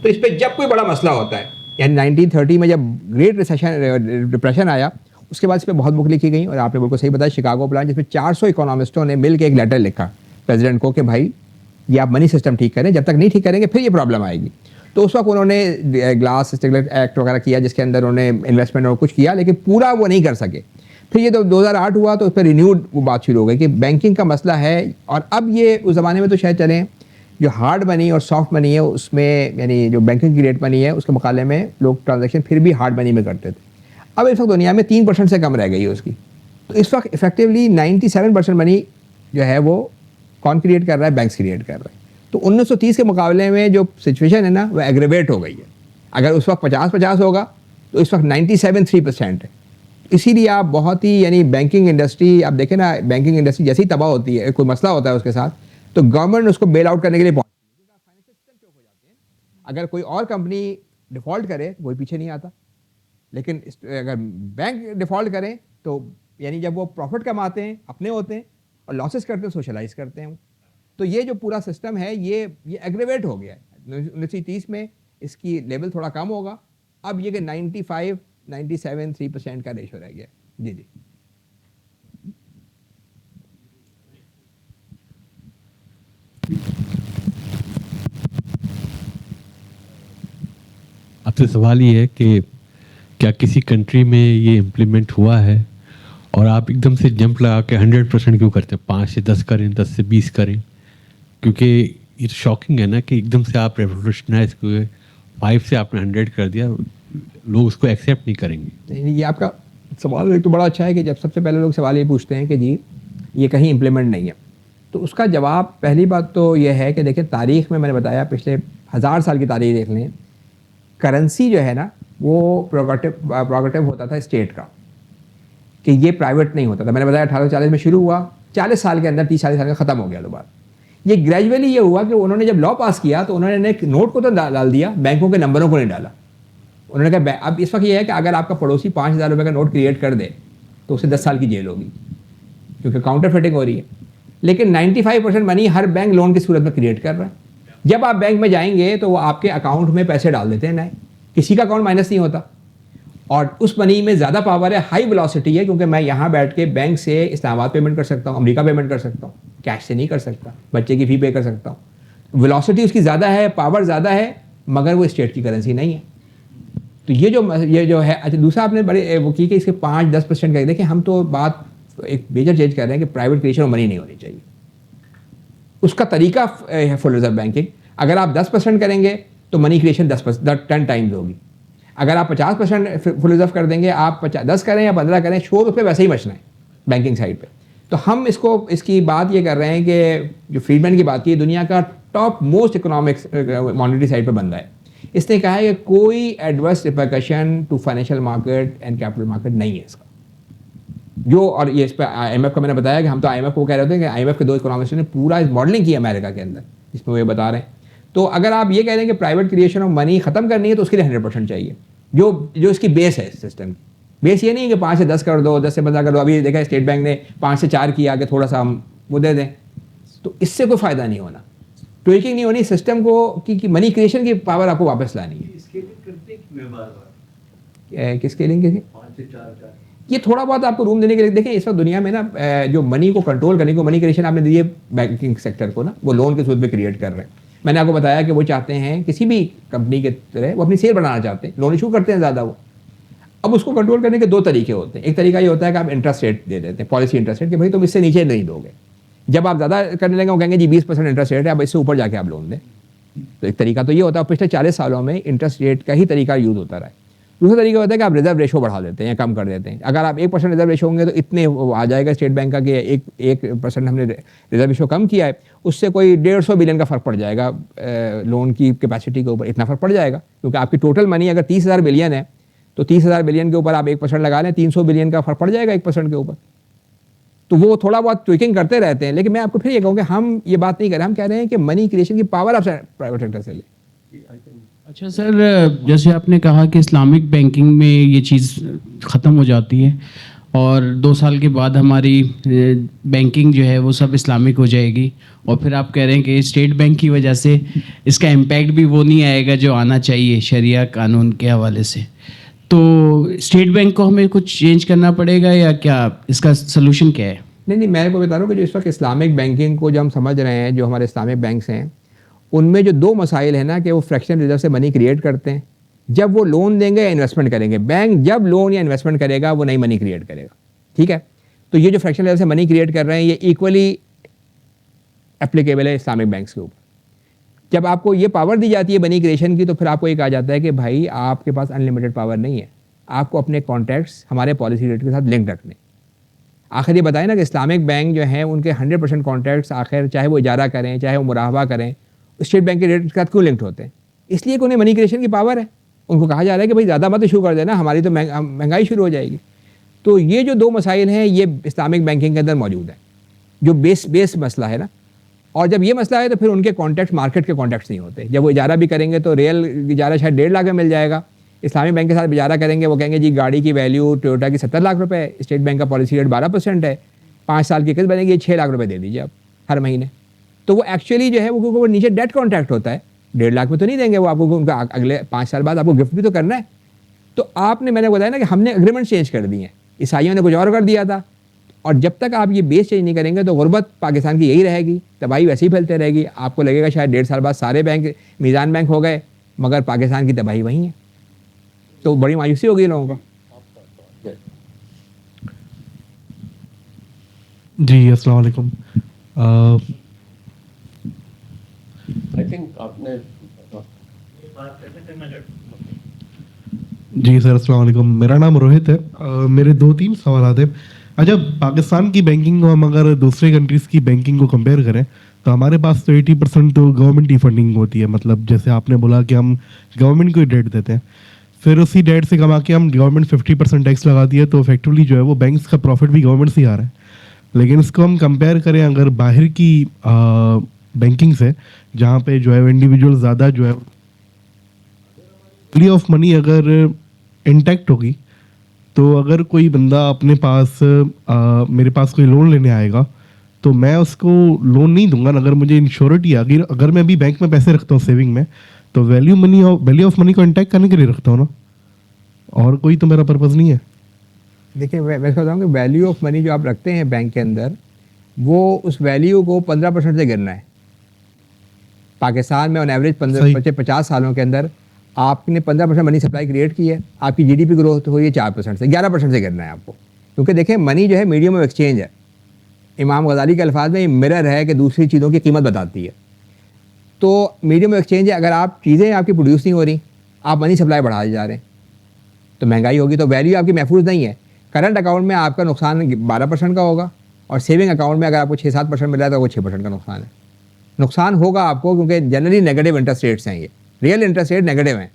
تو اس پہ جب کوئی بڑا مسئلہ ہوتا ہے یعنی 1930 میں جب گریٹ ریسیشن ڈپریشن آیا اس کے بعد اس پہ بہت بک لکھی گئی اور آپ نے بالکل صحیح بتایا شکاگو پلان جس میں 400 اکانومسٹوں نے مل کے ایک لیٹر لکھا پریزیڈنٹ کو کہ بھائی یہ آپ منی سسٹم ٹھیک کریں جب تک نہیں ٹھیک کریں گے پھر یہ پرابلم آئے گی. تو اس وقت انہوں نے گلاس اسٹیگلیٹ ایکٹ وغیرہ کیا جس کے اندر انہوں نے انویسٹمنٹ اور کچھ کیا لیکن پورا وہ نہیں کر سکے. پھر یہ 2008 ہوا تو اس پہ رینیوڈ وہ بات شروع ہو گئی کہ بینکنگ کا مسئلہ ہے. اور اب یہ اس زمانے میں تو شاید چلیں جو ہارڈ منی اور سافٹ منی ہے اس میں یعنی جو بینکنگ کی ریٹ منی ہے اس کے مقابلے میں لوگ ٹرانزیکشن پھر بھی ہارڈ منی میں کرتے تھے. اب اس وقت دنیا میں 3% سے کم رہ گئی ہے اس کی. تو اس وقت افیکٹولی 97% منی جو ہے وہ کون کریٹ کر رہا ہے بینکس کریٹ کر رہا ہے. تو 1930 کے مقابلے میں جو سچویشن ہے نا وہ ایگریویٹ ہو گئی ہے. اگر اس وقت 50-50 ہوگا تو اس وقت 97.3% ہے. اسی لیے آپ بہت ہی یعنی بینکنگ انڈسٹری آپ دیکھیں نا بینکنگ انڈسٹری جیسی تباہ ہوتی ہے کوئی مسئلہ ہوتا ہے اس کے ساتھ تو گورنمنٹ اس کو بیل آؤٹ کرنے کے لیے پہنچتی ہے. فائنینشیل سسٹم چوک ہو جاتے ہیں. اگر کوئی اور کمپنی ڈیفالٹ کرے تو کوئی پیچھے نہیں آتا لیکن اگر بینک ڈیفالٹ کریں تو یعنی جب وہ پروفٹ کماتے ہیں اپنے ہوتے ہیں اور لاسز کرتے ہیں سوشلائز کرتے ہیں. تو یہ جو پورا سسٹم ہے یہ ایگریویٹ ہو گیا ہے. 1930 میں اس کی لیول تھوڑا کم ہوگا. اب یہ کہ 97.3% کا ریشو رہ گیا. جی جی آپ سے سوال یہ ہے کہ کیا کسی کنٹری میں یہ امپلیمنٹ ہوا ہے اور آپ ایک دم سے جمپ لگا کے 100% کیوں کرتے ہیں 5 سے 10 کریں 10 سے 20 کریں کیونکہ یہ شاکنگ ہے نا کہ ایک دم سے آپ ریولیوشنائز ہوئے 5 سے آپ نے 100 کر دیا لوگ اس کو ایکسیپٹ نہیں کریں گے. یہ آپ کا سوال ایک تو بڑا اچھا ہے کہ جب سب سے پہلے لوگ سوال یہ پوچھتے ہیں کہ جی یہ کہیں امپلیمنٹ نہیں ہے تو اس کا جواب پہلی بات تو یہ ہے کہ دیکھیں تاریخ میں نے بتایا پچھلے 1000 سال کی تاریخ دیکھ لیں کرنسی جو ہے نا وہ پروگیٹو ہوتا تھا اسٹیٹ کا کہ یہ پرائیویٹ نہیں ہوتا تھا. میں نے بتایا 1840 میں شروع ہوا 40 سال کے اندر 30-40 سال میں ختم ہو گیا دوبارہ. یہ گریجولی یہ ہوا کہ انہوں نے جب لا پاس کیا تو انہوں نے نوٹ کو تو ڈال دیا بینکوں کے نمبروں کو نہیں ڈالا. انہوں نے کہا اب اس وقت یہ ہے کہ اگر آپ کا پڑوسی 5000 روپے کا نوٹ کریٹ کر دے تو اسے 10 سال کی جیل ہوگی کیونکہ کاؤنٹر فٹنگ ہو رہی ہے. لیکن 95% منی ہر بینک لون کی صورت میں کریٹ کر رہا ہے. جب آپ بینک میں جائیں گے تو وہ آپ کے اکاؤنٹ میں پیسے ڈال دیتے ہیں نئے کسی کا اکاؤنٹ مائنس نہیں ہوتا. اور اس منی میں زیادہ پاور ہے ہائی ویلوسٹی ہے کیونکہ میں یہاں بیٹھ کے بینک سے اسلام آباد پیمنٹ کر سکتا ہوں امریکہ پیمنٹ کر سکتا ہوں کیش سے نہیں کر سکتا بچے کی فی پے کر سکتا ہوں. ویلوسٹی اس کی زیادہ ہے پاور زیادہ ہے مگر وہ اسٹیٹ کی کرنسی نہیں ہے. تو یہ جو ہے اچھا دوسرا آپ نے بڑے وہ کی کہ اس کے 5-10% کا دیکھیں ہم تو بات ایک میجر چینج کر رہے ہیں کہ پرائیویٹ کریشن آف منی نہیں ہونی چاہیے. اس کا طریقہ ہے فل ریزرو بینکنگ. اگر آپ 10% کریں گے تو منی کریشن 10 ٹائمز ہوگی. اگر آپ 50% فل ریزرو کر دیں گے آپ 10 کریں یا 15 کریں شور اس پہ ویسے ہی بچنا ہے بینکنگ سائڈ پہ. تو ہم اس کی بات یہ کر رہے ہیں کہ جو فریڈمین کی بات کی دنیا کا top most economics monetary side پہ بندہ ہے. اس نے کہا ہے کہ کوئی adverse repercussion to financial market and capital market نہیں ہے اس کا جو. اور یہ اس پہ آئی ایم ایف کا میں نے بتایا کہ ہم تو آئی ایم ایف کو کہہ رہے تھے کہ آئی ایم ایف کے 2 اکنامسٹوں نے پورا ماڈلنگ کی امریکہ کے اندر جس میں وہ یہ بتا رہے ہیں. تو اگر آپ یہ کہہ رہے ہیں کہ پرائیویٹ کریشن آف منی ختم کرنی ہے تو اس کے لیے 100% چاہیے جو اس کی بیس ہے سسٹم کی. بیس یہ نہیں کہ 5 سے 10 کر دو 10 سے 15 کر دو. ابھی دیکھا اسٹیٹ بینک نے 5 سے 4 کیا کہ تھوڑا سا ہم وہ دے دیں تو اس سے کوئی فائدہ نہیں ہونا. ٹویکنگ نہیں ہونی سسٹم کو کہ منی کریشن کی پاور آپ کو واپس لانی ہے. اسکیلنگ کی یہ تھوڑا بہت آپ کو روم دینے کے لیے دیکھیں اس وقت دنیا میں نا جو منی کو کنٹرول کرنے کو منی کریشن آپ نے دی ہے بینکنگ سیکٹر کو نا وہ لون کے صورت میں کریٹ کر رہے ہیں. میں نے آپ کو بتایا کہ وہ چاہتے ہیں کسی بھی کمپنی کے طرح وہ اپنی سیل بڑھانا چاہتے ہیں لون ایشو کرتے ہیں زیادہ وہ. اب اس کو کنٹرول کرنے کے 2 طریقے ہوتے ہیں. ایک طریقہ یہ ہوتا ہے کہ آپ انٹرسٹ ریٹ دے دیتے ہیں پالیسی انٹرسٹ ریٹ کہ بھائی تم اس سے نیچے نہیں دو گے. جب آپ زیادہ کرنے لگیں وہ کہیں گے جی 20% انٹرسٹ ریٹ ہے اب اس سے اوپر جا کے آپ لون دیں. تو ایک طریقہ تو یہ ہوتا ہے پچھلے 40 سالوں میں انٹرسٹ ریٹ کا ہی طریقہ یوز ہوتا رہا ہے. دوسرا طریقہ ہوتا ہے کہ آپ ریزرو ریشو بڑھا دیتے ہیں یا کم کر دیتے ہیں. اگر آپ 1% ریزرو ریشو ہوں گے تو اتنے آ جائے گا اسٹیٹ بینک کا کہ 1% ہم نے ریزرو ریشو کم کیا ہے اس سے کوئی 150 بلین کا فرق پڑ جائے گا لون کی کیپیسٹی کے اوپر. اتنا فرق پڑ جائے گا کیونکہ آپ کی ٹوٹل منی اگر 30,000 بلین ہے تو 30,000 بلین کے اوپر آپ 1% لگا لیں 300 بلین کا فرق پڑ جائے گا 1% کے اوپر. تو وہ تھوڑا بہت ٹویکنگ کرتے رہتے ہیں. لیکن میں آپ کو پھر یہ کہوں کہ ہم یہ بات نہیں کر رہے, ہم کہہ رہے ہیں کہ منی کریشن کی پاور آپ پرائیویٹ سیکٹر سے لیں. اچھا سر, جیسے آپ نے کہا کہ اسلامک بینکنگ میں یہ چیز ختم ہو جاتی ہے اور 2 سال کے بعد ہماری بینکنگ جو ہے وہ سب اسلامک ہو جائے گی, اور پھر آپ کہہ رہے ہیں کہ اسٹیٹ بینک کی وجہ سے اس کا امپیکٹ بھی وہ نہیں آئے گا جو آنا چاہیے شریعہ قانون کے حوالے سے, تو اسٹیٹ بینک کو ہمیں کچھ چینج کرنا پڑے گا یا کیا, اس کا سلوشن کیا ہے؟ نہیں, میں کو بتا رہا ہوں کہ جو اس وقت اسلامک بینکنگ کو جو ہم سمجھ رہے ہیں, جو ہمارے اسلامک بینکس ہیں, ان میں جو 2 مسائل ہیں نا کہ وہ فریکشن ریزرو سے منی کریٹ کرتے ہیں جب وہ لون دیں گے یا انویسٹمنٹ کریں گے. بینک جب لون یا انویسٹمنٹ کرے گا وہ نئی منی کریٹ کرے گا, ٹھیک ہے. تو یہ جو فریکشن ریزرو سے منی کریٹ کر رہے ہیں یہ ایکولی اپلیکیبل ہے اسلامک بینکس کے اوپر. جب آپ کو یہ پاور دی جاتی ہے منی کریشن کی, تو پھر آپ کو یہ کہا جاتا ہے کہ بھائی آپ کے پاس انلمیٹڈ پاور نہیں ہے, آپ کو اپنے کانٹیکٹس ہمارے پالیسی ریٹ کے ساتھ لنک رکھنے. آخر یہ بتائیں نا کہ اسلامک بینک جو ہیں ان کے 100% کانٹیکٹس آخر چاہے وہ اجارہ کریں چاہے وہ مراحبہ کریں, اسٹیٹ بینک کے ریٹ کے ساتھ کیوں لنکڈ ہوتے ہیں؟ اس لیے کہ انہیں منی کریشن کی پاور ہے. ان کو کہا جا رہا ہے کہ بھائی زیادہ مت ایشو کر دینا, ہماری تو مہنگائی شروع ہو جائے گی. تو یہ جو 2 مسائل ہیں یہ اسلامک بینکنگ کے اندر موجود ہیں, جو بیس مسئلہ ہے نا. اور جب یہ مسئلہ ہے تو پھر ان کے کانٹیکٹ مارکیٹ کے کانٹیکٹس نہیں ہوتے. جب وہ اجارہ بھی کریں گے تو ریئل اجارہ شاید 1.5 لاکھ میں مل جائے گا. اسلامی بینک کے ساتھ اجارہ کریں گے وہ کہیں گے جی گاڑی کی ویلیو ٹویوٹا کی 70 لاکھ روپے ہے, اسٹیٹ بینک کا پالیسی ریٹ 12% ہے, 5 سال کی قسط بنے گی, 6 لاکھ روپے دے دیجیے آپ ہر مہینے. تو وہ ایکچولی جو ہے وہ نیچے ڈیٹ کانٹریکٹ ہوتا ہے, 1.5 لاکھ میں تو نہیں دیں گے وہ آپ کو, ان کا اگلے 5 سال بعد آپ کو گفٹ بھی تو کرنا ہے. تو آپ نے, میں نے بتایا نا کہ ہم نے اگریمنٹ چینج کر دی ہیں, عیسائیوں نے کچھ اور کر دیا تھا. اور جب تک آپ یہ بیس چینج نہیں کریں گے تو غربت پاکستان کی یہی رہے گی, تباہی ویسے ہی پھیلتے رہے گی. آپ کو لگے گا شاید 1.5 سال بعد سارے بینک میزان بینک ہو گئے, مگر پاکستان کی تباہی وہی ہے. تو بڑی مایوسی ہوگی لوگوں کا. جی السلام علیکم. جی سر السلام علیکم, میرا نام روہت ہے. میرے 2-3 سوالات ہیں. اچھا, پاکستان کی بینکنگ کو ہم اگر دوسرے کنٹریز کی بینکنگ کو کمپیئر کریں تو ہمارے پاس تو 80% تو گورنمنٹ ہی فنڈنگ ہوتی ہے. مطلب جیسے آپ نے بولا کہ ہم گورنمنٹ کو ہی ڈیٹ دیتے ہیں, پھر اسی ڈیٹ سے کما کے ہم گورنمنٹ 50% ٹیکس لگاتی ہے, تو افیکٹولی جو ہے وہ بینکس کا پروفٹ بھی گورنمنٹ سے ہی آ رہا ہے. لیکن اس کو ہم کمپیئر کریں اگر باہر کی بینکنگ سے, جہاں پہ جو ہے انڈیویجول زیادہ جو ہے ویلیو آف منی اگر انٹیکٹ ہوگی, تو اگر کوئی بندہ اپنے پاس میرے پاس کوئی لون لینے آئے گا تو میں اس کو لون نہیں دوں گا. اگر مجھے انشورٹی اگر میں بھی بینک میں پیسے رکھتا ہوں سیونگ میں, تو ویلیو آف منی کو انٹیکٹ کرنے کے لیے رکھتا ہوں نا, اور کوئی تو میرا پرپز نہیں ہے. دیکھیں میں بتاؤں کہ ویلیو آف منی جو آپ رکھتے ہیں بینک کے اندر, وہ اس ویلیو کو 15% سے گرنا ہے. پاکستان میں آن ایوریج 50 سالوں کے اندر آپ نے 15% منی سپلائی کریٹ کی ہے, آپ کی جی ڈی پی گروتھ ہوئی ہے 4% سے, 11% سے گرنا ہے آپ کو. کیونکہ دیکھیں منی جو ہے میڈیم آف ایکسچینج ہے. امام غزالی کے الفاظ میں یہ مرر ہے کہ دوسری چیزوں کی قیمت بتاتی ہے. تو میڈیم آف ایکسچینج ہے, اگر آپ چیزیں آپ کی پروڈیوس نہیں ہو رہی, آپ منی سپلائی بڑھا جا رہے ہیں تو مہنگائی ہوگی, تو ویلیو آپ کی محفوظ نہیں ہے. کرنٹ اکاؤنٹ میں آپ کا نقصان 12% کا ہوگا, اور سیونگ اکاؤنٹ میں اگر آپ کو 6-7% مل رہا ہے تو وہ 6% کا نقصان ہے. نقصان ہوگا آپ کو, کیونکہ جنرلی نیگیٹو انٹرسٹ ریٹس ہیں, یہ ریئل انٹرسٹ ریٹ نیگیٹو ہیں.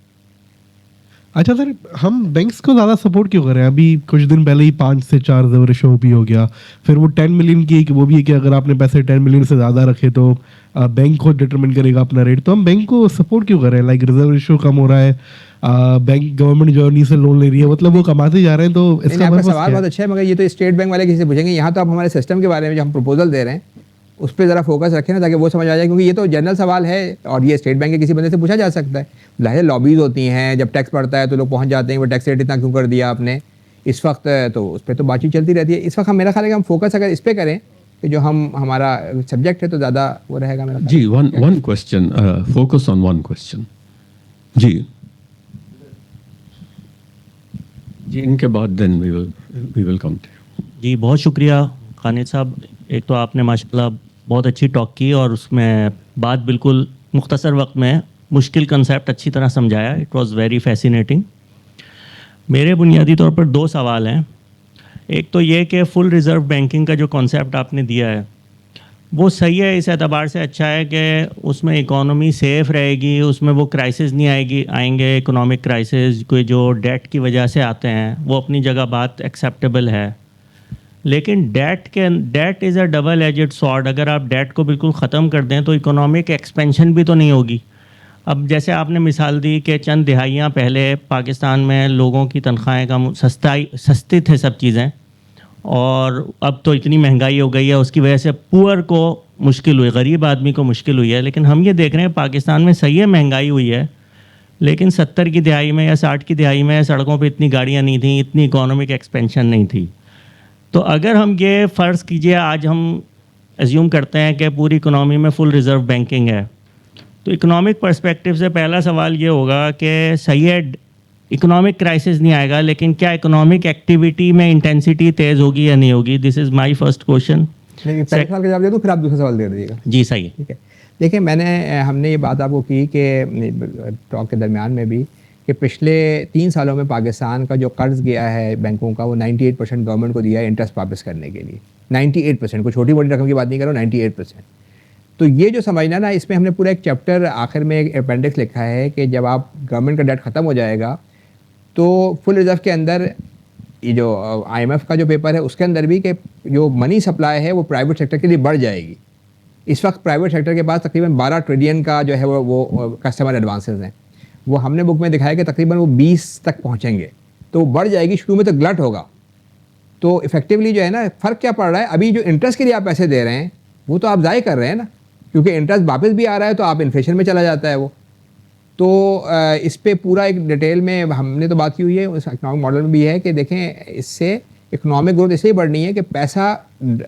اچھا سر, ہم بینکس کو زیادہ سپورٹ کیوں کریں؟ ابھی کچھ دن پہلے ہی 5 سے 4 ریشو بھی ہو گیا, پھر وہ 10 ملین کی وہ بھی ہے کہ اگر آپ نے پیسے 10 ملین سے زیادہ رکھے تو بینک خود ڈٹرمن کرے گا اپنا ریٹ. تو ہم بینک کو سپورٹ کیوں کریں؟ لائک ریزرو ریشو کم ہو رہا ہے, بینک گورنمنٹ جو سے لون لے رہی ہے, مطلب وہ کماتے جا رہے ہیں. تو اس کا سوال بہت اچھا ہے, مگر یہ تو اسٹیٹ بینک والے کسی سے پوچھیں گے. یہاں تو آپ ہمارے سسٹم کے بارے میں جو ہم پروپوزل دے رہے ہیں اس پہ ذرا فوکس رکھیں نا, تاکہ وہ سمجھ آ جائے, کیونکہ یہ تو جنرل سوال ہے اور یہ اسٹیٹ بینک کے کسی بندے سے پوچھا جا سکتا ہے. ظاہر لابیز ہوتی ہیں, جب ٹیکس پڑتا ہے تو لوگ پہنچ جاتے ہیں وہ ٹیکس ریٹ اتنا کیوں کر دیا آپ نے اس وقت, تو اس پہ تو بات چیت چلتی رہتی ہے. اس وقت میرا خیال ہے کہ ہم فوکس اگر اس پہ کریں کہ جو ہمارا سبجیکٹ ہے تو زیادہ وہ رہے گا. میرا G one question, focus on one question. جی ان کے بعد دین وی ول کم ٹو. جی بہت شکریہ خالد صاحب. ایک تو آپ نے ماشاءاللہ بہت اچھی ٹاک کی اور اس میں بات بالکل مختصر وقت میں مشکل کنسیپٹ اچھی طرح سمجھایا. It was very fascinating. میرے بنیادی طور پر 2 سوال ہیں. ایک تو یہ کہ فل ریزرو بینکنگ کا جو کانسیپٹ آپ نے دیا ہے وہ صحیح ہے, اس اعتبار سے اچھا ہے کہ اس میں اکانومی سیف رہے گی, اس میں وہ کرائسس نہیں آئیں گے اکنامک کرائسس کوئی جو ڈیٹ کی وجہ سے آتے ہیں, وہ اپنی جگہ بات ایکسیپٹیبل ہے. لیکن ڈیٹ از اے ڈبل ایجڈ سارڈ. اگر آپ ڈیٹ کو بالکل ختم کر دیں تو اکنامک ایکسپینشن بھی تو نہیں ہوگی. اب جیسے آپ نے مثال دی کہ چند دہائیاں پہلے پاکستان میں لوگوں کی تنخواہیں سستی تھے سب چیزیں, اور اب تو اتنی مہنگائی ہو گئی ہے, اس کی وجہ سے پور کو مشکل ہوئی, غریب آدمی کو مشکل ہوئی ہے. لیکن ہم یہ دیکھ رہے ہیں پاکستان میں صحیح ہے مہنگائی ہوئی ہے, لیکن 70 کی دہائی میں یا 60 کی دہائی میں سڑکوں پہ اتنی گاڑیاں نہیں تھیں, اتنی اکانومک ایکسپینشن نہیں تھی. تو اگر ہم یہ فرض کیجئے آج ہم ایزیوم کرتے ہیں کہ پوری اکنامی میں فل ریزرو بینکنگ ہے, تو اکنامک پرسپیکٹیو سے پہلا سوال یہ ہوگا کہ صحیح ہے اکنامک کرائسس نہیں آئے گا, لیکن کیا اکنامک ایکٹیویٹی میں انٹینسٹی تیز ہوگی یا نہیں ہوگی؟ دس از مائی فرسٹ کوشچن. پہلے سوال کا جواب دے دوں پھر آپ دوسرا سوال دے دیجیے گا. جی صحیح ہے. ٹھیک ہے. دیکھیں ہم نے یہ بات آپ کو کی کہ ٹاک کے درمیان میں بھی کہ پچھلے 3 سالوں میں پاکستان کا جو قرض گیا ہے بینکوں کا وہ 98% گورنمنٹ کو دیا ہے انٹرسٹ واپس کرنے کے لیے. 98%, کوئی چھوٹی بڑی رقم کی بات نہیں کر رہا ہوں, 98%. تو یہ جو سمجھنا نا, اس میں ہم نے پورا ایک چیپٹر آخر میں ایک اپینڈکس لکھا ہے کہ جب آپ گورنمنٹ کا ڈیٹ ختم ہو جائے گا تو فل ریزرو کے اندر یہ جو IMF کا جو پیپر ہے اس کے اندر بھی کہ جو منی سپلائی ہے وہ پرائیویٹ سیکٹر کے لیے بڑھ جائے گی. اس وقت پرائیویٹ سیکٹر کے پاس تقریباً 12 ٹریلین کا جو ہے وہ کسٹمر ایڈوانسز ہیں. وہ ہم نے بک میں دکھایا کہ تقریباً وہ 20 تک پہنچیں گے, تو وہ بڑھ جائے گی. شروع میں تو گلٹ ہوگا. تو افیکٹولی جو ہے نا فرق کیا پڑ رہا ہے, ابھی جو انٹرسٹ کے لیے آپ پیسے دے رہے ہیں وہ تو آپ ضائع کر رہے ہیں نا, کیونکہ انٹرسٹ واپس بھی آ رہا ہے تو آپ انفلیشن میں چلا جاتا ہے وہ. تو اس پہ پورا ایک ڈیٹیل میں ہم نے تو بات کی ہوئی ہے, اس اکنامک ماڈل میں بھی ہے کہ دیکھیں اس سے اکنامک گروتھ اس لیے بڑھنی ہے کہ پیسہ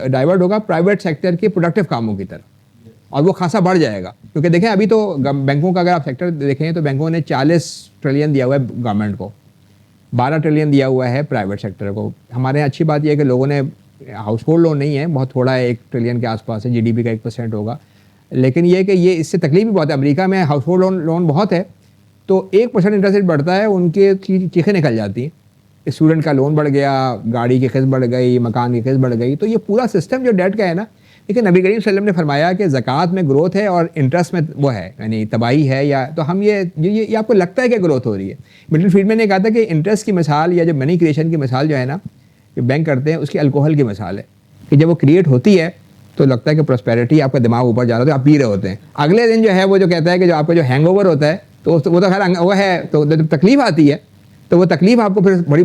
ڈائیورٹ ہوگا پرائیویٹ سیکٹر کے پروڈکٹیو کاموں کی طرف, اور وہ خاصا بڑھ جائے گا. کیونکہ دیکھیں ابھی تو بینکوں کا اگر آپ سیکٹر دیکھیں تو بینکوں نے 40 ٹریلین دیا ہوا ہے گورنمنٹ کو, 12 ٹریلین دیا ہوا ہے پرائیویٹ سیکٹر کو. ہمارے یہاں اچھی بات یہ ہے کہ لوگوں نے ہاؤس ہولڈ لون نہیں ہے, بہت تھوڑا ہے, 1 ٹریلین کے آس پاس ہے, GDP کا 1% ہوگا. لیکن یہ کہ یہ اس سے تکلیف بھی بہت ہے. امریکہ میں ہاؤس ہولڈ لون بہت ہے, تو 1% انٹرسٹ ریٹ بڑھتا ہے, ان کے چیخیں نکل جاتی ہیں. اسٹوڈنٹ کا لون بڑھ گیا, گاڑی کی قسط بڑھ گئی, مکان کی قسط بڑھ گئی. تو یہ پورا سسٹم جو ڈیٹ کا ہے نا, لیکن نبی کریم صلی اللہ علیہ وسلم نے فرمایا کہ زکوٰۃ میں گروتھ ہے اور انٹرسٹ میں وہ ہے یعنی تباہی ہے. یا تو ہم یہ آپ کو لگتا ہے کہ گروتھ ہو رہی ہے. ملٹن فریڈمین نے کہا تھا کہ انٹرسٹ کی مثال یا جو منی کریشن کی مثال جو ہے نا جو بینک کرتے ہیں اس کی الکوہل کی مثال ہے, کہ جب وہ کریٹ ہوتی ہے تو لگتا ہے کہ پراسپیرٹی, آپ کا دماغ اوپر جا رہا ہے, آپ پی رہے ہوتے ہیں. اگلے دن جو ہے وہ جو کہتا ہے کہ جو آپ کا جو ہینگ اوور ہوتا ہے تو وہ تو خیر وہ ہے, تو جب تکلیف آتی ہے تو وہ تکلیف آپ کو پھر بڑی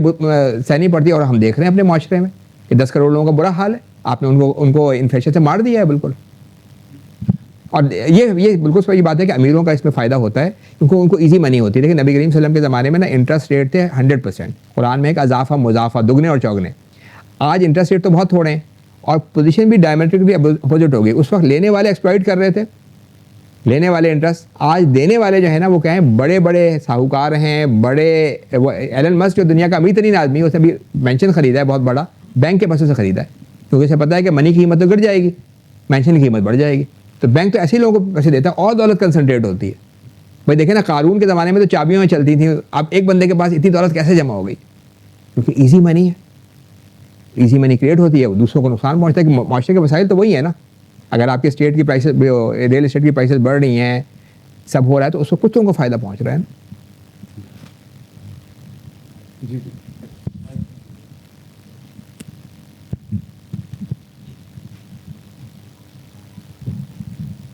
سہنی پڑتی ہے. اور ہم دیکھ رہے ہیں اپنے معاشرے میں کہ 10 کروڑ لوگوں کا برا حال ہے. آپ نے ان کو انفلیشن سے مار دیا ہے بالکل. اور یہ بالکل صحیح بات ہے کہ امیروں کا اس میں فائدہ ہوتا ہے کیونکہ ان کو ایزی منی ہوتی ہے. لیکن نبی کریم صلی اللہ علیہ وسلم کے زمانے میں نا انٹرسٹ ریٹ تھے 100%. قرآن میں ایک اضافہ مضافہ, دگنے اور چوگنے. آج انٹرسٹ ریٹ تو بہت تھوڑے ہیں اور پوزیشن بھی ڈائمیٹرکلی اپوزٹ ہو گئی. اس وقت لینے والے ایکسپلائٹ کر رہے تھے, لینے والے انٹرسٹ. آج دینے والے جو ہیں نا وہ کہیں بڑے بڑے ساہوکار ہیں, بڑے ایلن مسک جو دنیا کا امیر ترین آدمی ہے, اس نے بھی مینشن خریدا ہے بہت بڑا, بینک کے پیسے سے خریدا ہے, کیونکہ اسے پتہ ہے کہ منی کی قیمت تو گر جائے گی, مینشن کی قیمت بڑھ جائے گی. تو بینک تو ایسے ہی لوگوں کو پیسے دیتا ہے اور دولت کنسنٹریٹ ہوتی ہے. بھائی دیکھیں نا قارون کے زمانے میں تو چابیوں میں چلتی تھیں, اب ایک بندے کے پاس اتنی دولت کیسے جمع ہو گئی؟ کیونکہ ایزی منی ہے, ایزی منی کریٹ ہوتی ہے, وہ دوسروں کو نقصان پہنچتا ہے. کہ معاشرے کے مسائل تو وہی ہے نا. اگر آپ کے اسٹیٹ کی پرائسز, ریئل اسٹیٹ کی پرائسز بڑھ رہی ہیں, سب ہو رہا ہے, تو اس کو کچھ کو فائدہ پہنچ رہا ہے نا. جی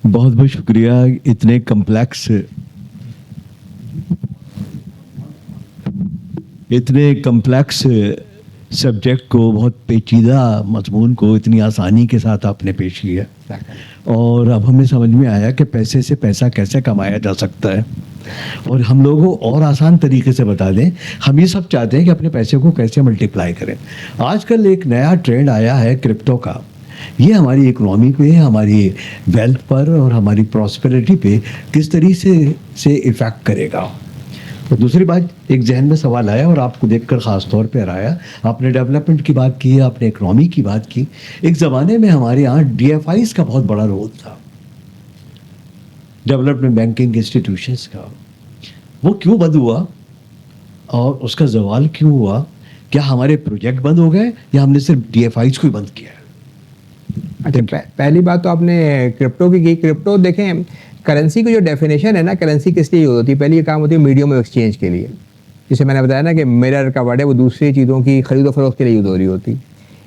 بہت بہت شکریہ. اتنے کمپلیکس سبجیکٹ کو, بہت پیچیدہ مضمون کو اتنی آسانی کے ساتھ آپ نے پیش کیا, اور اب ہمیں سمجھ میں آیا کہ پیسے سے پیسہ کیسے کمایا جا سکتا ہے, اور ہم لوگوں اور آسان طریقے سے بتا دیں. ہم یہ سب چاہتے ہیں کہ اپنے پیسے کو کیسے ملٹیپلائی کریں. آج کل ایک نیا ٹرینڈ آیا ہے کرپٹو کا. یہ ہماری اکنامی پہ, ہماری ویلتھ پر اور ہماری پراسپیرٹی پہ کس طریقے سے ایفیکٹ کرے گا. اور دوسری بات, ایک ذہن میں سوال آیا اور آپ کو دیکھ کر خاص طور پہ آیا, آپ نے ڈیولپمنٹ کی بات کی, آپ نے اکنامی کی بات کی. ایک زمانے میں ہمارے یہاں DFIs کا بہت بڑا رول تھا, ڈیولپمنٹ بینکنگ انسٹیٹیوشنس کا. وہ کیوں بند ہوا اور اس کا زوال کیوں ہوا؟ کیا ہمارے پروجیکٹ بند ہو گئے یا ہم نے صرف DFIs کو ہی بند کیا ہے؟ اچھا, پہلی بات تو آپ نے کرپٹو کی. کرپٹو دیکھیں, کرنسی کی جو ڈیفینیشن ہے نا, کرنسی کس لیے یوز ہوتی ہے؟ پہلی یہ کام ہوتی ہے میڈیم آف ایکسچینج کے لیے. جسے میں نے بتایا نا کہ میرر کا ورڈ ہے, وہ دوسری چیزوں کی خرید و فروخت کے لیے یوز ہو رہی ہوتی.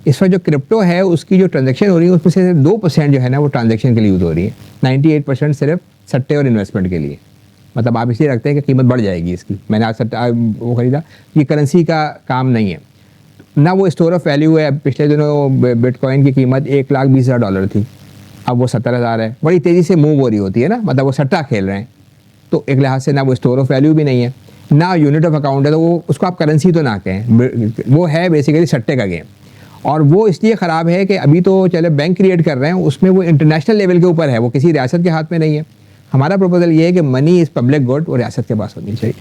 اس وقت جو کرپٹو ہے اس کی جو ٹرانزیکشن ہو رہی ہے اس میں سے 2% جو ہے نا وہ ٹرانزیکشن کے لیے یوز ہو رہی ہے, 98% صرف سٹے اور انویسٹمنٹ کے لیے. مطلب آپ اس لیے رکھتے ہیں کہ قیمت بڑھ جائے گی اس کی, میں نے آج وہ خریدا, یہ کرنسی کا کام نہیں ہے نہ, وہ اسٹور آف ویلیو ہے. پچھلے دنوں بٹ کوائن کی قیمت $1,20,000 تھی, اب وہ 70,000 ہے. بڑی تیزی سے موو ہو رہی ہوتی ہے نا, مطلب وہ سٹا کھیل رہے ہیں, تو ایک لحاظ سے نہ وہ اسٹور آف ویلیو بھی نہیں ہے نہ یونٹ آف اکاؤنٹ ہے, تو وہ اس کو آپ کرنسی تو نہ کہیں, وہ ہے بیسیکلی سٹے کا گیم. اور وہ اس لیے خراب ہے کہ ابھی تو چلے بینک کریٹ کر رہے ہیں, اس میں وہ انٹرنیشنل لیول کے اوپر ہے, وہ کسی ریاست کے ہاتھ میں نہیں ہے. ہمارا پروپوزل یہ ہے کہ منی از پبلک گڈ, وہ ریاست کے پاس ہونی چاہیے.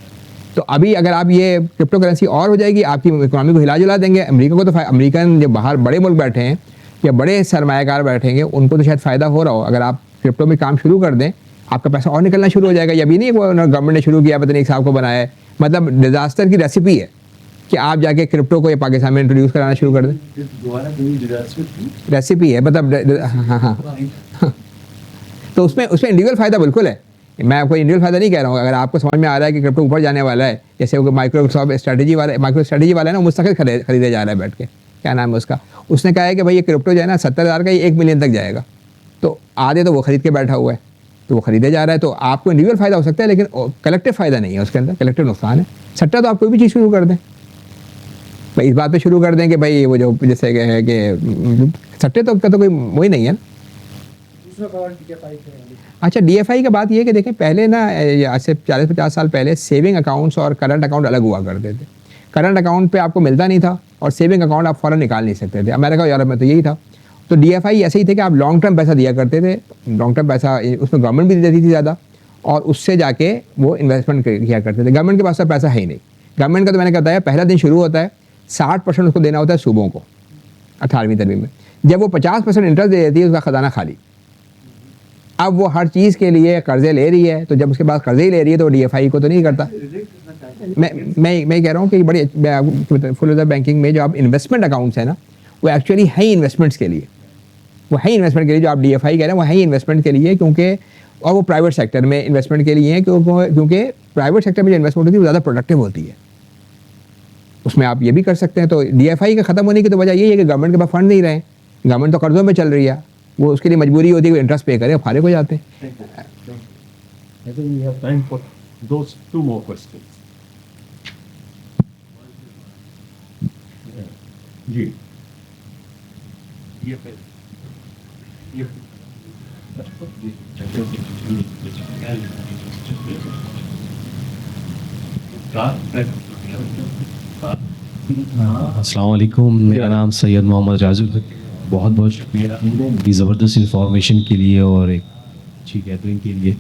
تو ابھی اگر آپ یہ کرپٹو کرنسی اور ہو جائے گی, آپ کی اکنامی کو ہلا جلا دیں گے. امریکہ کو تو امریکن جو باہر بڑے ملک بیٹھے ہیں یا بڑے سرمایہ کار بیٹھیں گے, ان کو تو شاید فائدہ ہو رہا ہو. اگر آپ کرپٹو میں کام شروع کر دیں, آپ کا پیسہ اور نکلنا شروع ہو جائے گا. یہ بھی نہیں وہ گورنمنٹ نے شروع کیا, پتہ نہیں ایک صاحب کو بنایا ہے, مطلب ڈیزاسٹر کی ریسیپی ہے کہ آپ جا کے کرپٹو کو یہ پاکستان میں انٹروڈیوس کرانا شروع کر دیں. ریسیپی ہے مطلب, ہاں. تو اس میں انڈیویجول فائدہ بالکل ہے. میں آپ کو انڈیویجول فائدہ نہیں کہہ رہا ہوں. اگر آپ کو سمجھ میں آ رہا ہے کہ کرپٹو اوپر جانے والا ہے, جیسے وہ مائکرو اسٹریٹجی والا ہے نا, مستقل خریدے جا رہا ہے بیٹھ کے, کیا نام ہے اس کا, اس نے کہا ہے کہ بھائی یہ کرپٹو جو ہے نا 70,000 کا, یہ 1 ملین تک جائے گا. تو آدھے تو وہ خرید کے بیٹھا ہوا ہے, تو وہ خریدے جا رہا ہے. تو آپ کو انڈیویجول فائدہ ہو سکتا ہے, لیکن کلیکٹیو فائدہ نہیں ہے اس کے اندر, کلیکٹیو نقصان ہے. سٹا تو آپ کوئی بھی چیز شروع کر دیں, بھائی اس بات پہ شروع کر دیں کہ بھائی وہ جو جیسے ہے کہ سٹے تو کا تو کوئی وہی نہیں ہے نا. اچھا, ڈی ایف آئی کا بات یہ ہے کہ دیکھیں پہلے نا آج سے 40-50 سال پہلے سیونگ اکاؤنٹس اور کرنٹ اکاؤنٹ الگ ہوا کرتے تھے. کرنٹ اکاؤنٹ پہ آپ کو ملتا نہیں تھا, اور سیونگ اکاؤنٹ آپ فوراً نکال نہیں سکتے تھے. امریکہ اور یورپ میں تو یہی تھا. تو ڈی ایف آئی ایسے ہی تھے کہ آپ لانگ ٹرم پیسہ دیا کرتے تھے, لانگ ٹرم پیسہ اس میں گورنمنٹ بھی دیتی تھی زیادہ, اور اس سے جا کے وہ انویسٹمنٹ کیا کرتے تھے. گورنمنٹ کے پاس تو پیسہ ہے ہی نہیں. گورنمنٹ کا تو میں نے بتایا پہلا دن شروع ہوتا ہے, 60% اس کو دینا ہوتا ہے صوبوں کو 18ویں ترمیم میں. جب وہ 50% انٹرسٹ دے دیتی ہے, اس کا خزانہ خالی. اب وہ ہر چیز کے لیے قرضے لے رہی ہے, تو جب اس کے بعد قرضے ہی لے رہی ہے تو ڈی ایف آئی کو تو نہیں کرتا. میں کہہ رہا ہوں کہ بڑی فل ریزرو بینکنگ میں جو آپ انویسٹمنٹ اکاؤنٹس ہیں نا, وہ ایکچولی ہے ہی انویسٹمنٹس کے لیے. وہ ہے انویسٹمنٹ کے لیے, جو آپ ڈی ایف آئی کہہ رہے ہیں وہ ہے انویسٹمنٹ کے لیے, کیونکہ اور وہ پرائیویٹ سیکٹر میں انویسٹمنٹ کے لیے ہیں, کیونکہ پرائیویٹ سیکٹر میں جو انویسٹمنٹ ہوتی ہے وہ زیادہ پروڈکٹیو ہوتی ہے. اس میں آپ یہ بھی کر سکتے ہیں. تو ڈی ایف آئی کے ختم ہونے کی تو وجہ یہ ہے کہ گورنمنٹ کے پاس فنڈ نہیں رہے, گورنمنٹ تو قرضوں میں چل رہی ہے, وہ اس کے لیے مجبوری ہوتی ہے کہ انٹرسٹ پے کریں, فارغ ہو جاتے ہیں. I think we have time for those 2 more questions. جی السلام علیکم, میرا نام سید محمد رازق ہے. بہت بہت شکریہ یہ زبردست انفارمیشن کے لیے اور ایک اچھی گیدرنگ کے لیے.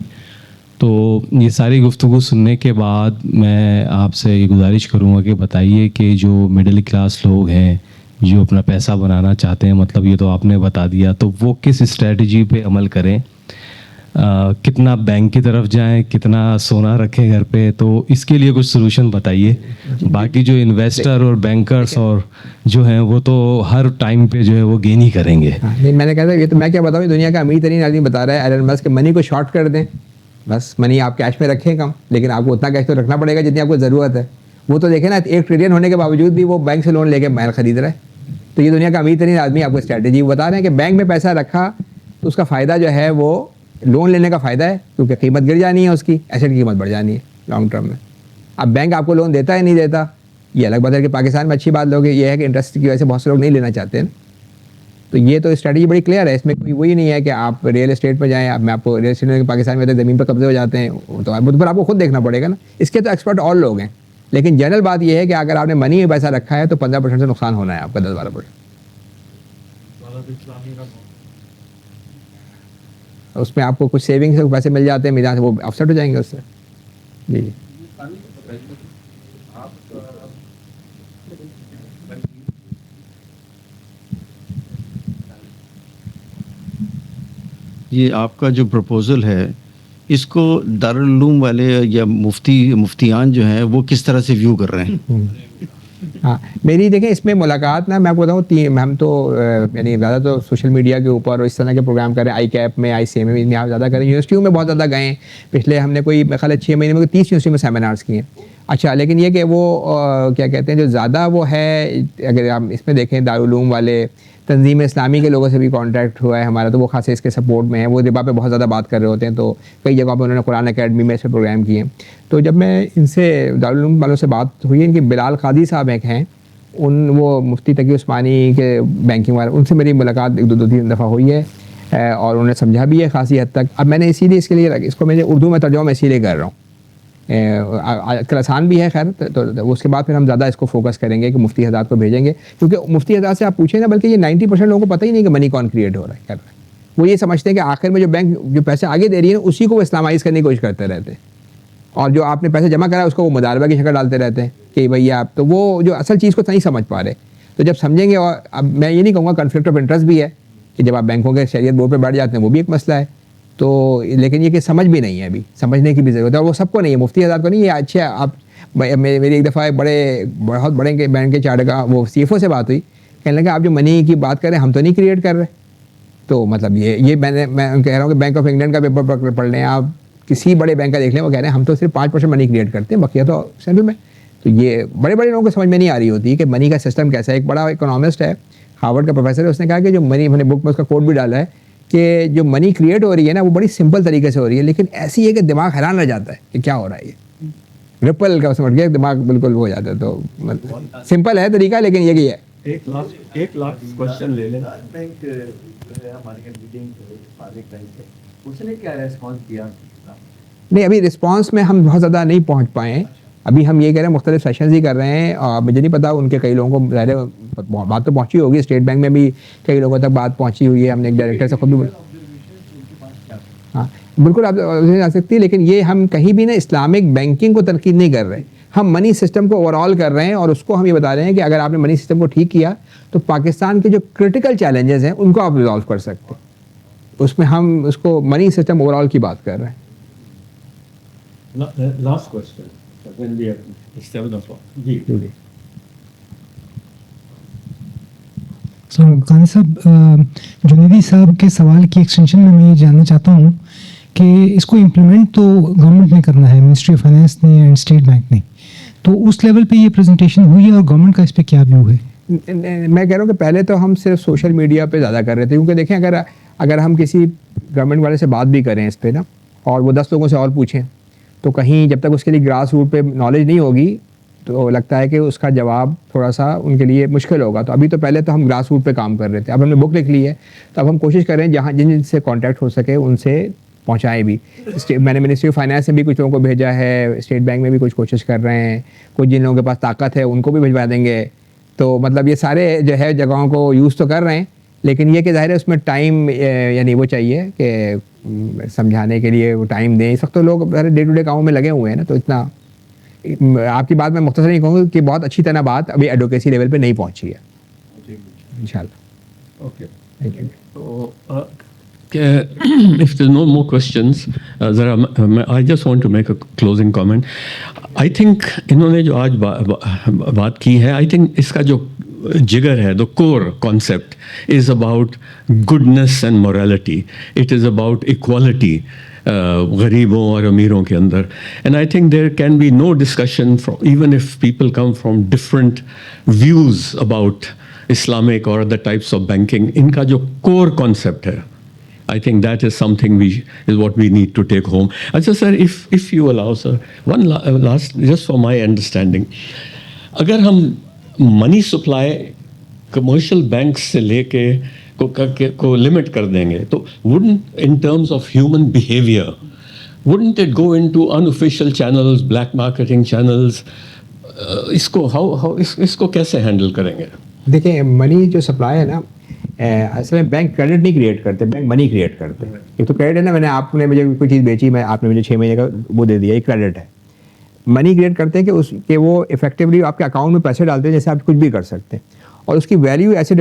تو یہ ساری گفتگو سننے کے بعد میں آپ سے یہ گزارش کروں گا کہ بتائیے کہ جو مڈل کلاس لوگ ہیں جو اپنا پیسہ بنانا چاہتے ہیں, مطلب یہ تو آپ نے بتا دیا, تو وہ کس اسٹریٹجی پہ عمل کریں, کتنا بینک کی طرف جائیں, کتنا سونا رکھیں گھر پہ, تو اس کے لیے کچھ سلوشن بتائیے. باقی جو انویسٹر اور بینکرس اور جو ہیں وہ تو ہر ٹائم پہ جو ہے وہ گین ہی کریں گے. نہیں, میں نے کہا تھا یہ تو میں کیا بتاؤں, دنیا کا امیر ترین آدمی بتا رہا ہے ایلن مسک کہ منی کو شارٹ کر دیں, بس منی آپ کیش میں رکھیں کم, لیکن آپ کو اتنا کیش تو رکھنا پڑے گا جتنی آپ کو ضرورت ہے. وہ تو دیکھیں نا 1 ٹریلین ہونے کے باوجود بھی وہ بینک سے لون لے کے محل خرید رہا ہے. تو یہ دنیا کا امیر ترین آدمی آپ کو اسٹریٹجی بتا رہے ہیں کہ بینک میں پیسہ رکھا تو اس کا فائدہ جو ہے وہ لون لینے کا فائدہ ہے, کیونکہ قیمت گر جانی ہے اس کی, ایسٹ کی قیمت بڑھ جانی ہے لانگ ٹرم میں. اب بینک آپ کو لون دیتا ہے نہیں دیتا یہ الگ بات ہے, کہ پاکستان میں اچھی بات لوگ یہ ہے کہ انٹرسٹ کی وجہ سے بہت سے لوگ نہیں لینا چاہتے ہیں. تو یہ تو اسٹریٹجی بڑی کلیئر ہے, اس میں کوئی وہی نہیں ہے کہ آپ ریئل اسٹیٹ پہ جائیں. اب میں آپ کو ریئل اسٹیٹ میں پاکستان میں زمین پہ قبضے ہو جاتے ہیں, تو پھر آپ کو خود دیکھنا پڑے گا نا. اس کے تو ایکسپرٹ اور لوگ ہیں, لیکن جنرل بات یہ ہے کہ اگر آپ نے منی میں پیسہ رکھا ہے تو 15% سے نقصان ہونا ہے آپ کا, 10-12%. اس میں آپ کو کچھ سیونگ سے پیسے مل جاتے ہیں, میدان سے وہ آفسیٹ ہو جائیں گے اس سے. جی یہ آپ کا جو پروپوزل ہے اس کو دارالعلوم والے یا مفتیان جو ہیں وہ کس طرح سے ویو کر رہے ہیں؟ ہاں میری دیکھیں اس میں ملاقات نا میں آپ کو بتاؤں ہم تو یعنی زیادہ تو سوشل میڈیا کے اوپر اور اس طرح کے پروگرام کریں آئی کیپ میں آئی سی ایم میں آپ زیادہ کریں یونیورسٹیوں میں بہت زیادہ گئے ہیں پچھلے ہم نے کوئی میرے خیال ہے 6 مہینے میں 30 یونیورسٹی میں سیمینارس کیے ہیں. اچھا لیکن یہ کہ وہ کیا کہتے ہیں جو زیادہ وہ ہے اگر ہم اس میں دیکھیں دارالعلوم والے تنظیم اسلامی کے لوگوں سے بھی کانٹیکٹ ہوا ہے ہمارا تو وہ خاصے اس کے سپورٹ میں ہیں وہ ربا پہ بہت زیادہ بات کر رہے ہوتے ہیں تو کئی جگہوں پہ انہوں نے قرآن اکیڈمی میں ایسے پروگرام کیے ہیں. تو جب میں ان سے دارالعلوم والوں سے بات ہوئی ان کی بلال قادری صاحب ایک ہیں وہ مفتی تقی عثمانی کے بینکنگ والے ان سے میری ملاقات 2-3 دفعہ ہوئی ہے اور انہوں نے سمجھا بھی ہے خاصی حد تک. اب میں نے اسی لیے اس کے لیے اس کو میں اردو میں ترجمہ میں اسی لیے کر رہا ہوں کل آسان بھی ہے خیر تو اس کے بعد پھر ہم زیادہ اس کو فوکس کریں گے کہ مفتی حضرات کو بھیجیں گے کیونکہ مفتی حضرات سے آپ پوچھیں نا بلکہ یہ 90% لوگوں کو پتہ ہی نہیں کہ منی کون کریٹ ہو رہا ہے کر رہا ہے. وہ یہ سمجھتے ہیں کہ آخر میں جو بینک جو پیسے آگے دے رہی ہے نا اسی کو وہ اسلامائز کرنے کی کوشش کرتے رہتے ہیں اور جو آپ نے پیسے جمع کرا ہے اس کو وہ مداربہ کی شکل ڈالتے رہتے ہیں کہ بھائی آپ تو وہ جو اصل چیز کو نہیں سمجھ پا رہے. تو جب سمجھیں گے اور اب میں یہ نہیں کہوں گا کنفلکٹ آف انٹرسٹ بھی ہے کہ جب آپ بینکوں کے شریعت بورڈ پہ بیٹھ جاتے ہیں وہ بھی ایک مسئلہ ہے تو لیکن یہ کہ سمجھ بھی نہیں ہے ابھی سمجھنے کی بھی ضرورت ہے اور وہ سب کو نہیں ہے مفتی حضرات کو نہیں. یہ اچھا آپ میری ایک دفعہ بہت بڑے بینک کے چارٹر کا وہ سی ایف او سے بات ہوئی کہنے لگا آپ جو منی کی بات کر رہے ہیں ہم تو نہیں کریٹ کر رہے. تو مطلب یہ میں کہہ رہا ہوں کہ بینک آف انگلینڈ کا پیپر پڑھ لیں آپ کسی بڑے بینک کا دیکھ لیں وہ کہہ رہے ہیں ہم تو صرف 5% منی کریٹ کرتے ہیں بقیہ تو سینٹرل میں. تو یہ بڑے بڑے لوگوں کو سمجھ میں نہیں آ رہی ہوتی کہ منی کا سسٹم کیسا ہے. ایک بڑا اکنامسٹ ہے ہارورڈ کا پروفیسر ہے اس نے کہا کہ جو منی میں نے بک میں اس کا کوٹ بھی ڈالا ہے کہ جو منی کریٹ ہو رہی ہے نا وہ بڑی سمپل طریقے سے ہو رہی ہے لیکن ایسی ہے کہ دماغ حیران رہ جاتا ہے کہ کیا ہو رہا ہے یہ رپل کا سمجھ گیا دماغ بالکل ہو جاتا ہے. تو سمپل ہے طریقہ لیکن یہ ہے. ایک لاکھ کوشچن لے لیں نہیں ابھی رسپانس میں ہم بہت زیادہ نہیں پہنچ پائے ہیں. ابھی ہم یہ کہہ رہے ہیں مختلف سیشنز ہی کر رہے ہیں اور مجھے نہیں پتا ان کے کئی لوگوں کو ظاہر بات تو پہنچی ہوگی اسٹیٹ بینک میں بھی کئی لوگوں تک بات پہنچی ہوئی ہے. ہم نے ایک ڈائریکٹر سے خود بھی ہاں بالکل آپ آ سکتی ہے لیکن یہ ہم کہیں بھی نا اسلامک بینکنگ کو تنقید نہیں کر رہے ہم منی سسٹم کو اوور آل کر رہے ہیں اور اس کو ہم یہ بتا رہے ہیں کہ اگر آپ نے منی سسٹم کو ٹھیک کیا تو پاکستان کے جو کرٹیکل چیلنجز ہیں ان کو آپ ریزالو کر سکتے ہیں. اس میں ہم اس کو منی سسٹم اوور آل کی بات کر رہے ہیں. لاسٹ کوشچن قانی صاحب جنیدی صاحب کے سوال کی ایکسٹینشن میں یہ جاننا چاہتا ہوں کہ اس کو امپلیمنٹ تو گورنمنٹ نے کرنا ہے منسٹری آف فائنانس نے اینڈ اسٹیٹ بینک نے تو اس لیول پہ یہ پریزنٹیشن ہوئی ہے اور گورنمنٹ کا اس پہ کیا ویو ہے؟ میں کہہ رہا ہوں کہ پہلے تو ہم صرف سوشل میڈیا پہ زیادہ کر رہے تھے کیونکہ دیکھیں اگر ہم کسی گورنمنٹ والے سے بات بھی کریں اس پہ نا اور وہ 10 لوگوں سے اور پوچھیں تو کہیں جب تک اس کے لیے گراس روٹ پہ نالج نہیں ہوگی تو لگتا ہے کہ اس کا جواب تھوڑا سا ان کے لیے مشکل ہوگا. تو ابھی تو پہلے تو ہم گراس روٹ پہ کام کر رہے تھے اب ہم نے بک لکھ لی ہے تو اب ہم کوشش کر رہے ہیں جہاں جن سے کانٹیکٹ ہو سکے ان سے پہنچائیں بھی. میں نے منسٹری آف فائنانس میں بھی کچھ لوگوں کو بھیجا ہے اسٹیٹ بینک میں بھی کچھ کوشش کر رہے ہیں کچھ جن لوگوں کے پاس طاقت ہے ان کو بھی بھجوا دیں گے. تو مطلب یہ سارے جو ہے جگہوں کو یوز تو کر رہے ہیں لیکن یہ کہ ظاہر ہے اس میں ٹائم یعنی وہ چاہیے کہ سمجھانے کے لیے وہ ٹائم دیں. اس وقت تو لوگ ڈے ٹو ڈے کاموں میں لگے ہوئے ہیں نا تو اتنا آپ کی بات میں مختصر نہیں کہوں گا کہ بہت اچھی طرح بات ابھی ایڈوکیسی لیول پہ نہیں پہنچی ہے ان شاء اللہ. Okay thank you. If there's no more questions, I just want to make a closing comment. I think انہوں نے جو آج بات کی ہے I think اس کا جو جگر ہے the core concept is about goodness and morality. It is about equality. غریبوں اور امیروں کے اندر and I think there can be no discussion from even if people come from different views about Islamic or other types of banking. ان کا جو core concept ہے I think that is something is what we need to take home. Achha sir, if you allow sir, one last just for my understanding, agar hum money supply commercial banks se leke ko limit kar denge, to wouldn't in terms of human behavior, wouldn't it go into unofficial channels, black marketing channels? Isko kaise handle karenge? دیکھیں منی جو supply ہے نا اصل میں bank credit نہیں create کرتے bank منی create کرتے ہیں. ایک تو کریڈٹ ہے نا میں نے آپ نے مجھے کوئی چیز بیچی میں آپ نے مجھے 6 مہینے کا وہ دے دیا یہ کریڈٹ ہے. منی کریٹ کرتے ہیں کہ وہ افیکٹولی آپ کے اکاؤنٹ میں پیسے ڈالتے ہیں جیسے آپ کچھ بھی کر سکتے ہیں اور اس کی ویلیو ایسے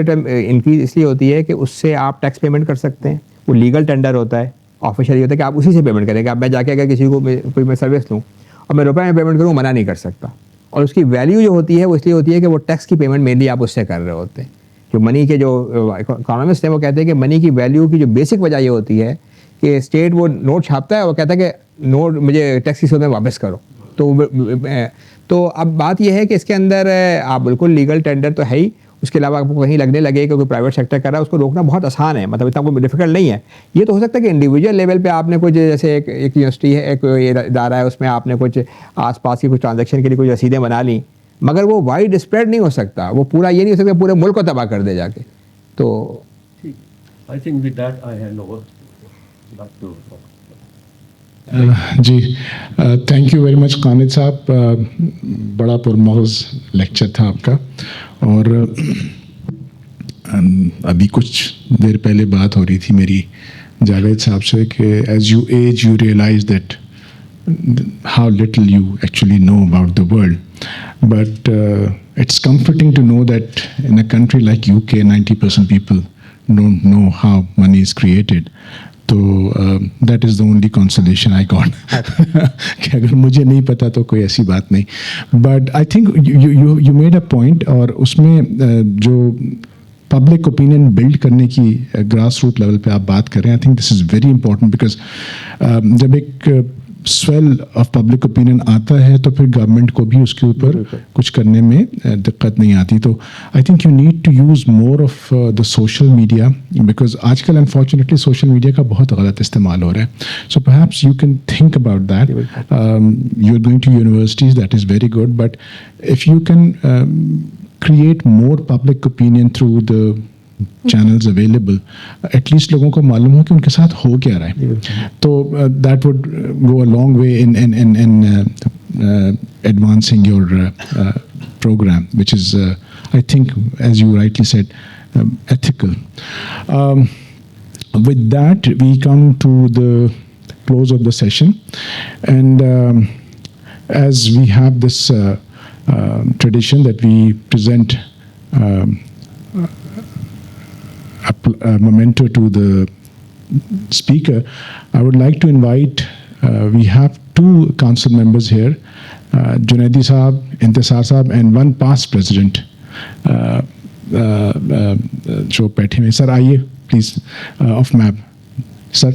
انکریز اس لیے ہوتی ہے کہ اس سے آپ ٹیکس پیمنٹ کر سکتے ہیں. وہ لیگل ٹینڈر ہوتا ہے آفیشیلی ہوتا ہے کہ آپ اسی سے پیمنٹ کریں گے. اب میں جا کے اگر کسی کو کوئی میں سروس لوں اور میں روپے میں پیمنٹ کروں منع نہیں کر سکتا اور اس کی ویلیو جو ہوتی ہے وہ اس لیے ہوتی ہے کہ وہ ٹیکس کی پیمنٹ مینلی آپ اس سے کر رہے ہوتے ہیں. جو منی کے جو اکانومسٹ ہیں وہ کہتے ہیں کہ منی کی ویلیو کی جو بیسک وجہ یہ ہوتی ہے کہ اسٹیٹ وہ نوٹ چھاپتا ہے اور وہ کہتا ہے کہ نوٹ مجھے ٹیکس کی صورت میں واپس کرو. تو اب بات یہ ہے کہ اس کے اندر آپ بالکل لیگل ٹینڈر تو ہے ہی, اس کے علاوہ آپ کو کہیں لگنے لگے کہ کوئی پرائیویٹ سیکٹر کر رہا ہے, اس کو روکنا بہت آسان ہے, مطلب اتنا کوئی ڈیفیکلٹ نہیں ہے. یہ تو ہو سکتا ہے کہ انڈیویجول لیول پہ آپ نے کچھ جیسے ایک یونیورسٹی ہے, ایک ادارہ ہے, اس میں آپ نے کچھ آس پاس کی کچھ ٹرانزیکشن کے لیے کچھ رسیدیں بنا لیں, مگر وہ وائڈ اسپریڈ نہیں ہو سکتا, وہ پورا یہ نہیں ہو سکتا پورے ملک کو تباہ کر دے جا کے. تو I think with that I hand over back to جی thank you very much Qanit صاحب, بڑا پرمغز لیکچر تھا آپ کا. اور ابھی کچھ دیر پہلے بات ہو رہی تھی میری جاوید صاحب سے کہ as you age you realize that how little you actually know about the world. But it's comforting to know that in a country like UK, 90% people don't know how money is created. So that is the only consolation I got. کہ اگر مجھے نہیں پتا تو کوئی ایسی بات نہیں. But I think you made a point, اور اس میں جو پبلک اوپینین بلڈ کرنے کی گراس روٹ لیول پہ آپ بات کر رہے ہیں, I think this is very important, because جب ایک سویل آف پبلک اوپینین آتا ہے تو پھر گورنمنٹ کو بھی اس کے اوپر کچھ کرنے میں دقت نہیں آتی. تو I think you need to use more of the social media, because آج کل انفارچونیٹلی سوشل میڈیا کا بہت غلط استعمال ہو رہا ہے. So perhaps you can think about that. You are going to universities, that is very good, but if you can create more public opinion through the channels available, at least لوگوں کو معلوم ہو کہ ان کے ساتھ ہو کیا رہا ہے. تو that would go a long way in advancing your program, which is I think, as you rightly said, ethical. With that, we come to the close of the session, and as we have this tradition that we present a memento to the speaker, I would like to invite, we have two council members here, Junaidi Saab, Intisar Saab, and one past president, jo baithe hain. Sir, aaiye please, of MAB. Sir.